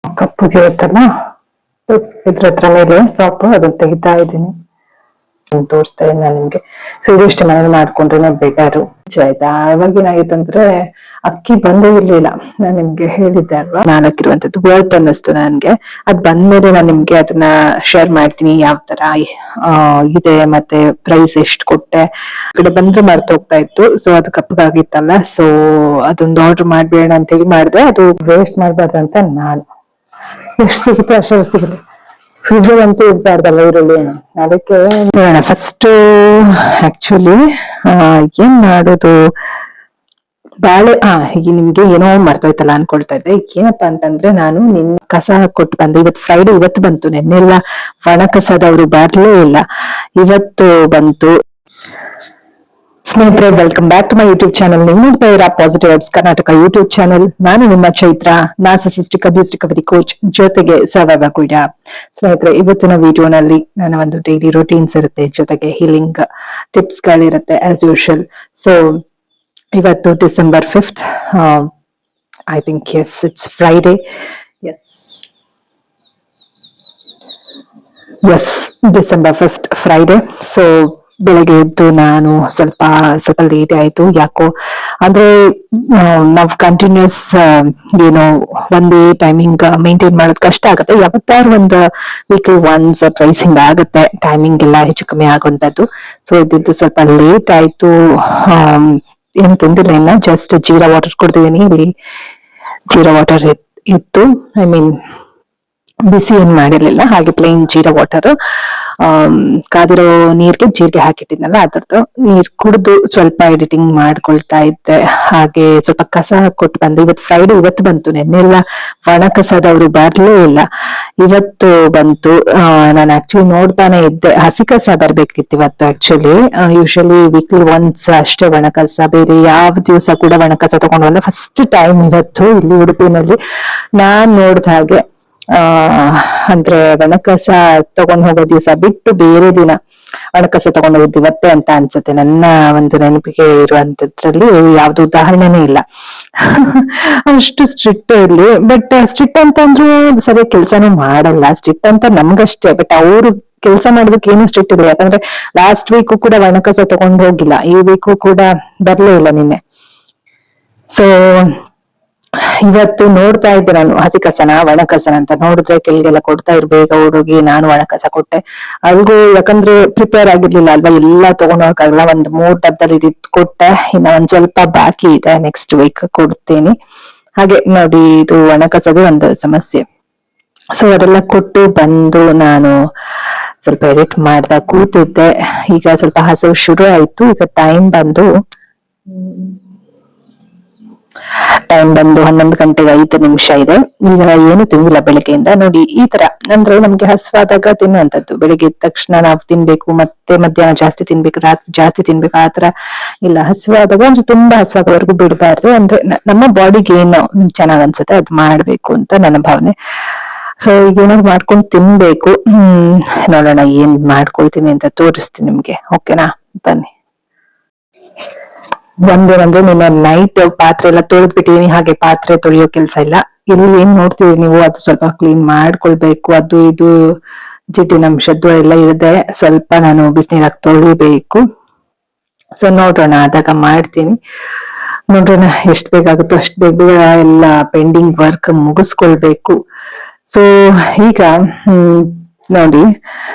ಕಪ್ಪುಗೆ ಇರುತ್ತಲ್ಲ ಇದ್ರ ಹತ್ರ ಮೇಲೆ ಟಾಪ್ ಅದನ್ನ ತೆಗಿತಾ ಇದ್ದೀನಿ. ತೋರಿಸ್ತಾ ಇದ್ದೀನಿ ನಾನು ನಿಮ್ಗೆ. ಸೊ ಇದಿಷ್ಟು ಮನೇಲಿ ಮಾಡ್ಕೊಂಡ್ರೆ ಬೆಟರು. ಆಯ್ತಾ, ಅವಾಗ ಏನಾಗಿತ್ತಂದ್ರೆ ಅಕ್ಕಿ ಬಂದೇ ಇರ್ಲಿಲ್ಲ. ನಾನ್ ನಿಮ್ಗೆ ಹೇಳಿದ್ದೆ ಅಲ್ವಾ, ನಾಲ್ಕಿರುವಂತದ್ದು ವರ್ತ್ ಅನ್ನಿಸ್ತು ನನ್ಗೆ. ಅದ್ ಬಂದ್ಮೇಲೆ ನಾನ್ ನಿಮ್ಗೆ ಅದನ್ನ ಶೇರ್ ಮಾಡ್ತೀನಿ, ಯಾವ ತರ ಇದೆ ಮತ್ತೆ ಪ್ರೈಸ್ ಎಷ್ಟು ಕೊಟ್ಟೆ. ಕಡೆ ಬಂದ್ರೆ ಮರ್ತ ಹೋಗ್ತಾ ಇತ್ತು. ಸೊ ಅದು ಕಪ್ಪಗಾಗಿತ್ತಲ್ಲ, ಸೊ ಅದೊಂದು ಆರ್ಡರ್ ಮಾಡ್ಬೇಡ ಅಂತ ಹೇಳಿ ಮಾಡಿದೆ. ಅದು ವೇಸ್ಟ್ ಮಾಡ್ಬಾರ್ದಂತ ನಾನು ಎಷ್ಟು ಸಿಗುತ್ತೆ ಅಷ್ಟು ಸಿಗುತ್ತೆ. ಫ್ರಿಜ್ ಅಂತೂ ಇರ್ಬಾರ್ದಲ್ಲ ಈರುಳ್ಳಿ, ಅದಕ್ಕೆ ನೋಡೋಣ ಫಸ್ಟ್. ಆಕ್ಚುಲಿ ಏನ್ ಮಾಡೋದು, ಬಾಳೆ ಈಗ ನಿಮ್ಗೆ ಏನೋ ಮರ್ತೋಯ್ತಲ್ಲ ಅನ್ಕೊಳ್ತಾ ಇದ್ದೆ. ಏನಪ್ಪಾ ಅಂತಂದ್ರೆ, ನಾನು ಕಸ ಕೊಟ್ಟು ಬಂದೆ. ಇವತ್ತು ಫ್ರೈಡೆ, ಇವತ್ತು ಬಂತು. ನೆನ್ನೆಲ್ಲ ಒಣ ಕಸದವ್ರು ಬರ್ಲೇ ಇಲ್ಲ, ಇವತ್ತು ಬಂತು. ಸ್ನೇಹಿತರೆ, welcome back to my YouTube channel. ನೀವು ನೋಡ್ತಾ ಇರೋ positive vibes Karnataka YouTube channel. ನಾನು ನಿಮ್ಮ Chaitra, narcissistic abuse recovery coach, ಜೊತೆಗೆ ಸರ್ವೈವರ್ ಕೂಡ. ಸ್ನೇಹಿತರೆ, ಇವತ್ತಿನ ವಿಡಿಯೋನಲ್ಲಿ ನನ್ನ ಒಂದು ಡೈಲಿ ರೋಟೀನ್ಸ್ ಇರುತ್ತೆ, ಜೊತೆಗೆ ಹೀಲಿಂಗ್ ಟಿಪ್ಸ್ ಗಳಿರುತ್ತೆ ಆಸ್ ಯೂಶುವಲ್. ಸೊ ಇವತ್ತು December 5th, I think yes it's Friday. Yes, December 5th Friday. So ಬೆಳಗ್ಗೆ ಎದ್ದು ನಾನು ಸ್ವಲ್ಪ ಲೇಟ್ ಆಯ್ತು. ಯಾಕೋ ಅಂದ್ರೆ ನಾವ್ ಕಂಟಿನ್ಯೂಸ್ ಏನೋ ಒಂದೇ ಟೈಮಿಂಗ್ ಮೇಂಟೈನ್ ಮಾಡೋದು ಕಷ್ಟ ಆಗುತ್ತೆ. ಯಾವತ್ತಾರು ಒಂದು ವೀಕ್ಲಿ ಒನ್ಸ್ ಪ್ರೈಸಿಂಗ್ ಆಗುತ್ತೆ, ಟೈಮಿಂಗ್ ಎಲ್ಲ ಹೆಚ್ಚು ಕಮ್ಮಿ ಆಗುವಂತದ್ದು. ಸೊ ಇದ್ದಿದ್ದು ಸ್ವಲ್ಪ ಲೇಟ್ ಆಯ್ತು. ಏನು ತಿಂದಿಲ್ಲ ಇನ್ನ, ಜಸ್ಟ್ ಜೀರಾ ವಾಟರ್ ಕುಡ್ದಿದ್ದೀನಿ. ಇಲ್ಲಿ ಜೀರಾ ವಾಟರ್ ಇತ್ತು, ಐ ಮೀನ್ ಬಿಸಿ ಏನ್ ಮಾಡಿರ್ಲಿಲ್ಲ, ಹಾಗೆ ಪ್ಲೇನ್ ಜೀರಾ ವಾಟರ್. ಕಾದಿರೋ ನೀರ್ಗೆ ಜೀರಿಗೆ ಹಾಕಿಟ್ಟಿದ್ನಲ್ಲ, ಅದ್ರದ್ದು ನೀರ್ ಕುಡಿದು ಸ್ವಲ್ಪ ಎಡಿಟಿಂಗ್ ಮಾಡ್ಕೊಳ್ತಾ ಇದ್ದೆ. ಹಾಗೆ ಸ್ವಲ್ಪ ಕಸ ಕೊಟ್ಟು ಬಂದೆ. ಇವತ್ತು ಫ್ರೈಡೆ, ಇವತ್ತು ಬಂತು. ನೆನ್ನೆಲ್ಲ ಒಣ ಕಸದವ್ರು ಬರ್ಲೇ ಇಲ್ಲ, ಇವತ್ತು ಬಂತು. ನಾನು ಆಕ್ಚುಲಿ ನೋಡ್ತಾನೆ ಇದ್ದೆ, ಹಸಿ ಕಸ ಬರ್ಬೇಕಿತ್ತು ಇವತ್ತು. ಆಕ್ಚುಲಿ ಯೂಶಲಿ ವೀಕ್ಲಿ ಒನ್ಸ್ ಅಷ್ಟೇ ಒಣ ಕಸ, ಬೇರೆ ಯಾವ ದಿವಸ ಕೂಡ ಒಣ ಕಸ ತಗೊಂಡು ಫಸ್ಟ್ ಟೈಮ್ ಇವತ್ತು ಇಲ್ಲಿ ಉಡುಪಿನಲ್ಲಿ ನಾನ್ ನೋಡ್ದ ಹಾಗೆ. ಅಂದ್ರೆ ಒಣಕಸ ತಗೊಂಡ್ ಹೋಗೋ ದಿವಸ ಬಿಟ್ಟು ಬೇರೆ ದಿನ ಒಣಕಸ ತಗೊಂಡ್ ಹೋಗಿದ್ದು ಇವತ್ತೇ ಅಂತ ಅನ್ಸುತ್ತೆ. ನನ್ನ ಒಂದು ನೆನಪಿಗೆ ಇರುವಂತದ್ರಲ್ಲಿ ಯಾವ್ದು ಉದಾಹರಣೆನೇ ಇಲ್ಲ. ಅಷ್ಟು ಸ್ಟ್ರಿಕ್ಟ್ ಇಲ್ಲಿ. ಬಟ್ ಸ್ಟ್ರಿಕ್ಟ್ ಅಂತಂದ್ರು ಸರಿಯಾಗಿ ಕೆಲ್ಸಾನು ಮಾಡಲ್ಲ. ಸ್ಟ್ರಿಕ್ಟ್ ಅಂತ ನಮ್ಗಷ್ಟೇ, ಬಟ್ ಅವರು ಕೆಲಸ ಮಾಡೋದಕ್ಕೆ ಏನು ಸ್ಟ್ರಿಕ್ಟ್ ಇಲ್ಲ. ಯಾಕಂದ್ರೆ ಲಾಸ್ಟ್ ವೀಕು ಕೂಡ ಒಣಕಸ ತಗೊಂಡ್ ಹೋಗಿಲ್ಲ, ಈ ವೀಕು ಕೂಡ ಬರ್ಲೇ ಇಲ್ಲ ನಿನ್ನೆ. ಸೊ ಇವತ್ತು ನೋಡ್ತಾ ಇದ್ದೆ ನಾನು, ಹಸಿ ಕಸನ ಒಣ ಕಸನ ಅಂತ. ನೋಡಿದ್ರೆ ಕೆಳಗೆಲ್ಲ ಕೊಡ್ತಾ ಇರ್ಬೇಕು ಹುಡುಗಿ, ನಾನು ಒಣ ಕಸ ಕೊಟ್ಟೆ. ಅಲ್ಗೂ ಯಾಕಂದ್ರೆ ಪ್ರಿಪೇರ್ ಆಗಿರ್ಲಿಲ್ಲ ಅಲ್ವಾ, ಎಲ್ಲ ತಗೊಂಡ್ ಹೋಗಕ್ಕಾಗಲ್ಲ. ಒಂದ್ 3 ಡಬ್ಬದಲ್ಲಿ ಇದ್ ಕೊಟ್ಟೆ, ಇನ್ನ ಒಂದ್ ಸ್ವಲ್ಪ ಬಾಕಿ ಇದೆ, ನೆಕ್ಸ್ಟ್ ವೀಕ್ ಕೊಡ್ತೀನಿ. ಹಾಗೆ ನೋಡಿ, ಇದು ಒಣ ಕಸದೇ ಒಂದು ಸಮಸ್ಯೆ. ಸೊ ಅದೆಲ್ಲ ಕೊಟ್ಟು ಬಂದು ನಾನು ಸ್ವಲ್ಪ ಎಡಿಟ್ ಮಾಡ್ತಾ ಕೂತಿದ್ದೆ. ಈಗ ಸ್ವಲ್ಪ ಹಸಿವು ಶುರು ಆಯ್ತು. ಈಗ ಟೈಮ್ ಬಂದು 11 ಗಂಟೆಗೆ 5 ನಿಮಿಷ ಇದೆ. ಈಗ ಏನು ತಿಂದಿಲ್ಲ ಬೆಳಗ್ಗೆಯಿಂದ. ನೋಡಿ, ಈ ತರ ಅಂದ್ರೆ ನಮ್ಗೆ ಹಸುವಾದಾಗ ತಿನ್ನುವಂಥದ್ದು. ಬೆಳಿಗ್ಗೆ ಎದ್ದ ತಕ್ಷಣ ನಾವು ತಿನ್ಬೇಕು, ಮತ್ತೆ ಮಧ್ಯಾಹ್ನ ಜಾಸ್ತಿ ತಿನ್ಬೇಕು, ರಾತ್ರಿ ಜಾಸ್ತಿ ತಿನ್ಬೇಕು, ಆತರ ಇಲ್ಲ. ಹಸುವಾದಾಗ ಅಂದ್ರೆ ತುಂಬಾ ಹಸುವಾಗವರೆಗೂ ಬಿಡಬಾರ್ದು. ಅಂದ್ರೆ ನಮ್ಮ ಬಾಡಿಗೆ ಏನು ಚೆನ್ನಾಗ್ ಅನ್ಸುತ್ತೆ ಅದ್ ಮಾಡ್ಬೇಕು ಅಂತ ನನ್ನ ಭಾವನೆ. ಸೊ ಈಗ ಏನಾದ್ರು ಮಾಡ್ಕೊಂಡು ತಿನ್ಬೇಕು. ನೋಡೋಣ ಏನ್ ಮಾಡ್ಕೊಳ್ತೀನಿ ಅಂತ ತೋರಿಸ್ತೀನಿ ನಿಮ್ಗೆ. ಓಕೆನಾ, ಬನ್ನಿ. ಒಂದೇನಂದ್ರೆ ನಿನ್ನೆ ನೈಟ್ ಪಾತ್ರೆ ಎಲ್ಲ ತೊಳೆದ್ಬಿಟ್ಟಿದೀನಿ. ಹಾಗೆ ಪಾತ್ರೆ ತೊಳೆಯೋ ಕೆಲ್ಸ ಇಲ್ಲ. ಇಲ್ಲಿ ಏನ್ ನೋಡ್ತೀವಿ ನೀವು, ಅದು ಸ್ವಲ್ಪ ಕ್ಲೀನ್ ಮಾಡ್ಕೊಳ್ಬೇಕು. ಅದು ಇದು ಜಿಡ್ಡಿನ ಅಂಶದ್ದು ಎಲ್ಲ ಇದೆ, ಸ್ವಲ್ಪ ನಾನು ಬಿಸಿನೀರಾಗಿ ತೊಳಿಬೇಕು. ಸೊ ನೋಡೋಣ, ಆದಾಗ ಮಾಡ್ತೀನಿ. ನೋಡೋಣ ಎಷ್ಟು ಬೇಕಾಗುತ್ತೋ ಅಷ್ಟು ಬೇಗ ಎಲ್ಲ ಪೆಂಡಿಂಗ್ ವರ್ಕ್ ಮುಗಿಸ್ಕೊಳ್ಬೇಕು. ಸೊ ಈಗ ನೋಡಿ,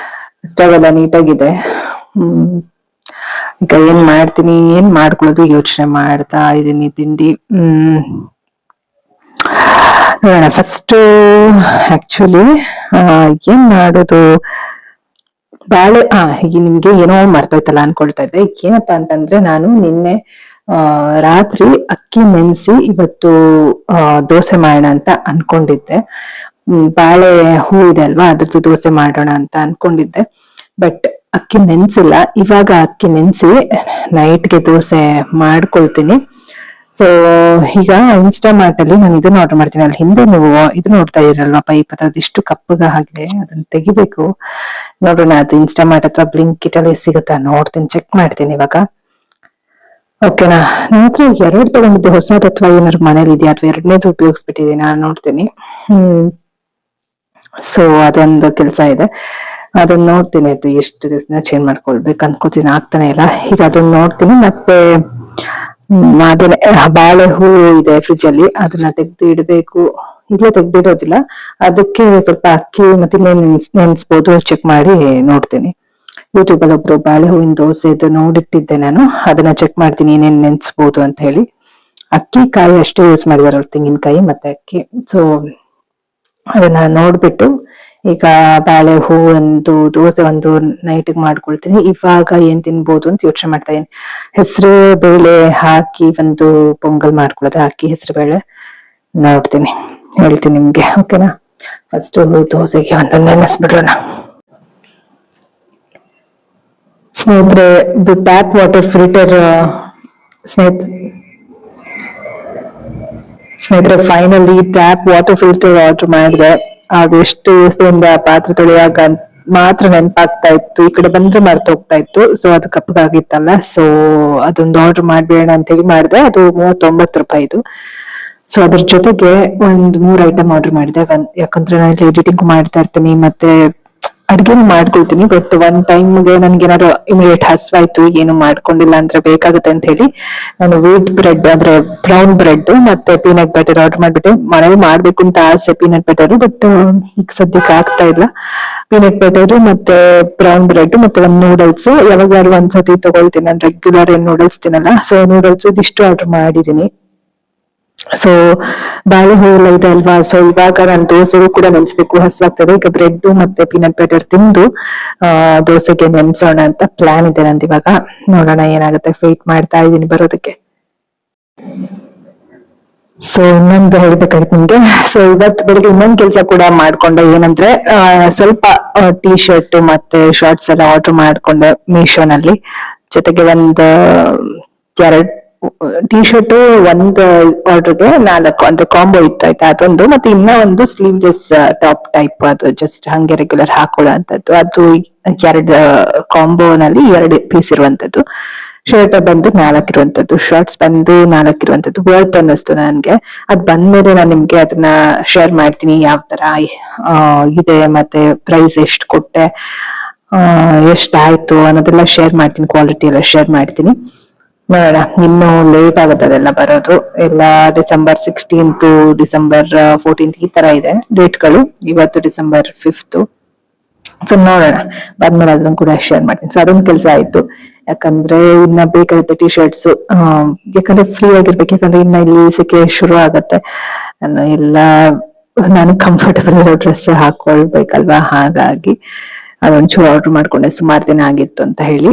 ಸ್ಟವ್ ಎಲ್ಲ ನೀಟಾಗಿದೆ. ಈಗ ಏನ್ ಮಾಡ್ತೀನಿ, ಏನ್ ಮಾಡ್ಕೊಳ್ಳೋದು ಯೋಚನೆ ಮಾಡ್ತಾ ಇದೀನಿ. ತಿಂಡಿ ನೋಡೋಣ ಫಸ್ಟ್. ಆಕ್ಚುಲಿ ಏನ್ ಮಾಡೋದು, ಬಾಳೆ ಈಗ ನಿಮ್ಗೆ ಏನೋ ಮರ್ತೋಯ್ತಲ್ಲ ಅನ್ಕೊಳ್ತಾ ಇದ್ದೆ. ಏನಪ್ಪಾ ಅಂತಂದ್ರೆ, ನಾನು ನಿನ್ನೆ ರಾತ್ರಿ ಅಕ್ಕಿ ನೆನ್ಸಿ ಇವತ್ತು ದೋಸೆ ಮಾಡೋಣ ಅಂತ ಅನ್ಕೊಂಡಿದ್ದೆ. ಬಾಳೆ ಹೂ ಇದೆ ಅಲ್ವಾ, ಅದ್ರದ್ದು ದೋಸೆ ಮಾಡೋಣ ಅಂತ ಅನ್ಕೊಂಡಿದ್ದೆ. ಬಟ್ ಅಕ್ಕಿ ನೆನ್ಸಿಲ್ಲ. ಇವಾಗ ಅಕ್ಕಿ ನೆನ್ಸಿ ನೈಟ್ಗೆ ದೋಸೆ ಮಾಡ್ಕೊಳ್ತೀನಿ. ಸೊ ಈಗ ಇನ್ಸ್ಟಾಮಾರ್ಟ್ ಅಲ್ಲಿ ನಾನು ಇದನ್ನ ಆರ್ಡರ್ ಮಾಡ್ತೀನಿ. ಅಲ್ಲಿ ಹಿಂದೆ ನೀವು ಇದು ನೋಡ್ತಾ ಇರಲ್ವಾ, ಪೈಪ್ ಅದ್ರದ್ದು ಇಷ್ಟು ಕಪ್ಪಗ ಆಗಿದೆ, ಅದನ್ನ ತೆಗಿಬೇಕು. ನೋಡೋಣ, ಅದು ಇನ್ಸ್ಟಾಮಾರ್ಟ್ ಅಥವಾ ಬ್ಲಿಂಕಿಟ್ ಅಲ್ಲಿ ಸಿಗುತ್ತಾ ನೋಡ್ತೀನಿ, ಚೆಕ್ ಮಾಡ್ತೀನಿ ಇವಾಗ. ಓಕೆನಾ, ನನ್ನ ಹತ್ರ 2 ತಗೊಂಡಿದ್ದೆ, ಹೊಸದ್ ಅಥವಾ ಏನಾದ್ರು ಮನೇಲಿ ಇದೆಯಾ ಅಥವಾ ಎರಡನೇದು ಉಪಯೋಗಿಸ್ಬಿಟ್ಟಿದ್ದೀನಿ, ನಾನು ನೋಡ್ತೀನಿ. ಸೊ ಅದೊಂದು ಕೆಲಸ ಇದೆ. ಅದನ್ನ ನೋಡ್ತೀನಿ, ಅದು ಎಷ್ಟು ದಿವಸ ಚೇಂಜ್ ಮಾಡ್ಕೊಳ್ಬೇಕು ಅನ್ಕೋತೀನಿ, ಆಗ್ತಾನೆ ಇಲ್ಲ. ಈಗ ಅದನ್ನ ನೋಡ್ತೀನಿ. ಮತ್ತೆ ಅದನ್ನೇ ಬಾಳೆ ಹೂ ಇದೆ ಫ್ರಿಜ್ ಅಲ್ಲಿ, ಅದನ್ನ ತೆಗ್ದು ಇಡ್ಬೇಕು. ಇಲ್ಲೇ ತೆಗ್ದಿಡೋದಿಲ್ಲ, ಅದಕ್ಕೆ ಸ್ವಲ್ಪ ಅಕ್ಕಿ ಮತ್ತೆ ನೆನ್ಸ್ಬೋದು, ಚೆಕ್ ಮಾಡಿ ನೋಡ್ತೀನಿ. ಯೂಟ್ಯೂಬ್ ಅಲ್ಲಿ ಒಬ್ರು ಬಾಳೆ ಹೂವಿನ ದೋಸೆದು ನೋಡಿಟ್ಟಿದ್ದೆ ನಾನು, ಅದನ್ನ ಚೆಕ್ ಮಾಡ್ತೀನಿ ಏನೇನ್ ನೆನ್ಸ್ಬೋದು ಅಂತ ಹೇಳಿ. ಅಕ್ಕಿ ಕಾಯಿ ಅಷ್ಟೇ ಯೂಸ್ ಮಾಡಿದಾರೆ ಅವ್ರು, ತೆಂಗಿನಕಾಯಿ ಮತ್ತೆ ಅಕ್ಕಿ. ಸೊ ಅದನ್ನ ನೋಡ್ಬಿಟ್ಟು ಈಗ ಬಾಳೆ ಹೂ ಒಂದು ದೋಸೆ ಒಂದು ನೈಟ್ಗೆ ಮಾಡ್ಕೊಳ್ತೀನಿ. ಇವಾಗ ಏನ್ ತಿನ್ಬೋದು ಅಂತ ಯೋಚನೆ ಮಾಡ್ತಾ ಇದೀನಿ. ಹೆಸರು ಬೇಳೆ ಹಾಕಿ ಒಂದು ಪೊಂಗಲ್ ಮಾಡ್ಕೊಳ್ಳೋದು, ಅಕ್ಕಿ ಹೆಸರು ಬೇಳೆ. ನೋಡ್ತೀನಿ, ಹೇಳ್ತೀನಿ ನಿಮ್ಗೆ, ಓಕೆನಾ? ಫಸ್ಟ್ ದೋಸೆಗೆ ಒಂದು ನೆನೆಸ್ಬಿಡೋಣ. ಸ್ನೇಹಿತರೆ, ಇದು ಟ್ಯಾಪ್ ವಾಟರ್ ಫಿಲ್ಟರ್ ಸ್ನೇಹಿತರೆ finally tap water filter order ಮಾಡಿದೆ. ಅದು ಎಷ್ಟು ದಿವಸದಿಂದ ಪಾತ್ರೆ ತೊಳೆಯುವಾಗ ಮಾತ್ರ ನೆನಪಾಗ್ತಾ ಇತ್ತು, ಈ ಕಡೆ ಬಂದ್ರೆ ಮರ್ತು ಹೋಗ್ತಾ ಇತ್ತು. ಸೊ ಅದು ಕಪ್ಪಗಾಗಿತ್ತಲ್ಲ, ಸೊ ಅದೊಂದು ಆರ್ಡರ್ ಮಾಡ್ಬೇಡ ಅಂತ ಹೇಳಿ ಮಾಡಿದೆ. ಅದು 39 ರೂಪಾಯಿದು. ಸೊ ಅದ್ರ ಜೊತೆಗೆ ಒಂದ್ 3 ಐಟಮ್ ಆರ್ಡರ್ ಮಾಡಿದೆ. ಯಾಕಂದ್ರೆ ನಾನು ಎಡಿಟಿಂಗ್ ಮಾಡ್ತಾ ಇರ್ತೀನಿ, ಮತ್ತೆ ಅಡ್ಗೆನು ಮಾಡ್ಕೊಳ್ತೀನಿ. ಬಟ್ ಒಂದ್ ಟೈಮ್ಗೆ ನನ್ಗೆ ಏನಾದ್ರು ಇಮಿಡಿಯೇಟ್ ಹಸ್ವಾಯ್ತು, ಏನು ಮಾಡ್ಕೊಂಡಿಲ್ಲ ಅಂದ್ರೆ ಬೇಕಾಗುತ್ತೆ ಅಂತ ಹೇಳಿ ನಾನು ವೀಟ್ ಬ್ರೆಡ್ ಅಂದ್ರೆ ಬ್ರೌನ್ ಬ್ರೆಡ್ ಮತ್ತೆ ಪೀನಟ್ ಬಟರ್ ಆರ್ಡರ್ ಮಾಡ್ಬಿಟ್ಟೆ. ಮನೇಲಿ ಮಾಡ್ಬೇಕು ಅಂತ ಆಸೆ ಪೀನಟ್ ಬಟರ್, ಬಟ್ ಈಗ ಸದ್ಯಕ್ಕೆ ಆಗ್ತಾ ಇಲ್ಲ. ಪೀನಟ್ ಬಟರ್ ಮತ್ತೆ ಬ್ರೌನ್ ಬ್ರೆಡ್ ಮತ್ತೆ ಒಂದ್ ನೂಡಲ್ಸ್. ಯಾವಾಗಾದ್ರು ಒಂದ್ಸತಿ ತಗೊಳ್ತೀನಿ, ನಾನು ರೆಗ್ಯುಲರ್ ಏನ್ ನೂಡಲ್ಸ್ ತಿನ್ನಲ್ಲ. ಸೊ ನೂಡಲ್ಸ್ ಇದಿಷ್ಟು ಆರ್ಡರ್ ಮಾಡಿದೀನಿ. ಸೊ ಬಾಳೆ ಹೂ ಎಲ್ಲ ಇದೆ ಅಲ್ವಾ, ಸೊ ಇವಾಗ ನಾನು ದೋಸೆಗೂ ಕೂಡ ನೆನ್ಸ್ಬೇಕು, ಹಸ್ವಾಗ್ತದೆ. ಈಗ ಬ್ರೆಡ್ ಮತ್ತೆ ಪೀನಟ್ ಬಟರ್ ತಿಂದು ದೋಸೆಗೆ ನೆನ್ಸೋಣ ಅಂತ ಪ್ಲಾನ್ ಇದೆ ನಂದು. ಇವಾಗ ನೋಡೋಣ ಏನಾಗುತ್ತೆ, ವೇಟ್ ಮಾಡ್ತಾ ಇದ್ದೀನಿ ಬರೋದಕ್ಕೆ. ಸೊ ಇನ್ನೊಂದು ಹೇಳ್ಬೇಕಾಗಿತ್ತು ನಿಮ್ಗೆ. ಸೊ ಇವತ್ತು ಬೆಳಿಗ್ಗೆ ಇನ್ನೊಂದು ಕೆಲಸ ಕೂಡ ಮಾಡ್ಕೊಂಡೆ. ಏನಂದ್ರೆ ಸ್ವಲ್ಪ ಟೀ ಶರ್ಟ್ ಮತ್ತೆ ಶಾರ್ಟ್ಸ್ ಎಲ್ಲ ಆರ್ಡರ್ ಮಾಡ್ಕೊಂಡೆ ಮೀಶೋನಲ್ಲಿ. ಜೊತೆಗೆ ಒಂದು 2 ಟೀ ಶರ್ಟ್, ಒಂದು ಆರ್ಡರ್ಗೆ 4 ಅಂದ್ರೆ ಕಾಂಬೋ ಇತ್ತು ಆಯ್ತಾ, ಅದೊಂದು. ಮತ್ತೆ ಇನ್ನ ಒಂದು ಸ್ಲೀವ್ಲೆಸ್ ಟಾಪ್ ಟೈಪ್, ಅದು ಜಸ್ಟ್ ಹಂಗೆ ರೆಗ್ಯುಲರ್ ಹಾಕೊಳ್ಳೋ ಅಂತದ್ದು. ಅದು 2 ಕಾಂಬೋನಲ್ಲಿ 2 ಪೀಸ್ ಇರುವಂತದ್ದು. ಶರ್ಟ್ ಬಂದು 4 ಇರುವಂತದ್ದು, ಶಾರ್ಟ್ಸ್ ಬಂದು 4 ಇರುವಂತದ್ದು. ವರ್ತ್ ಅನ್ನಿಸ್ತು ನನ್ಗೆ. ಅದ್ ಬಂದ್ಮೇಲೆ ನಾನು ನಿಮ್ಗೆ ಅದನ್ನ ಶೇರ್ ಮಾಡ್ತೀನಿ, ಯಾವ ತರ ಇದೆ ಮತ್ತೆ ಪ್ರೈಸ್ ಎಷ್ಟು ಕೊಟ್ಟೆ, ಎಷ್ಟಾಯ್ತು ಅನ್ನೋದೆಲ್ಲ ಶೇರ್ ಮಾಡ್ತೀನಿ, ಕ್ವಾಲಿಟಿ ಎಲ್ಲ ಶೇರ್ ಮಾಡ್ತೀನಿ. ನೋಡೋಣ, ಇನ್ನು ಲೇಟ್ ಆಗುತ್ತೆ ಅದೆಲ್ಲ ಬರೋದು. ಎಲ್ಲ ಡಿಸೆಂಬರ್ 16, ಡಿಸೆಂಬರ್ 14 ಈ ತರ ಇದೆ ಡೇಟ್ಗಳು. ಇವತ್ತು ಡಿಸೆಂಬರ್ 5. ಸೊ ನೋಡೋಣ, ಬಂದ್ಮೇಲೆ ಅದನ್ನ ಕೂಡ ಶೇರ್ ಮಾಡ್ತೀನಿ. ಸೊ ಅದೊಂದು ಕೆಲಸ ಆಯ್ತು. ಯಾಕಂದ್ರೆ ಇನ್ನ ಬೇಕಾಗುತ್ತೆ ಟಿ ಶರ್ಟ್ಸ್, ಯಾಕಂದ್ರೆ ಫ್ರೀ ಆಗಿರ್ಬೇಕು. ಯಾಕಂದ್ರೆ ಇನ್ನ ಇಲ್ಲಿ ಸೆಕೆ ಶುರು ಆಗತ್ತೆ. ನಾನು ಕಂಫರ್ಟಬಲ್ ಇರೋ ಡ್ರೆಸ್ ಹಾಕೊಳ್ಬೇಕಲ್ವಾ, ಹಾಗಾಗಿ ಅದೊಂಚೂರು ಆರ್ಡರ್ ಮಾಡ್ಕೊಂಡೆ. ಸುಮಾರು ದಿನ ಆಗಿತ್ತು ಅಂತ ಹೇಳಿ.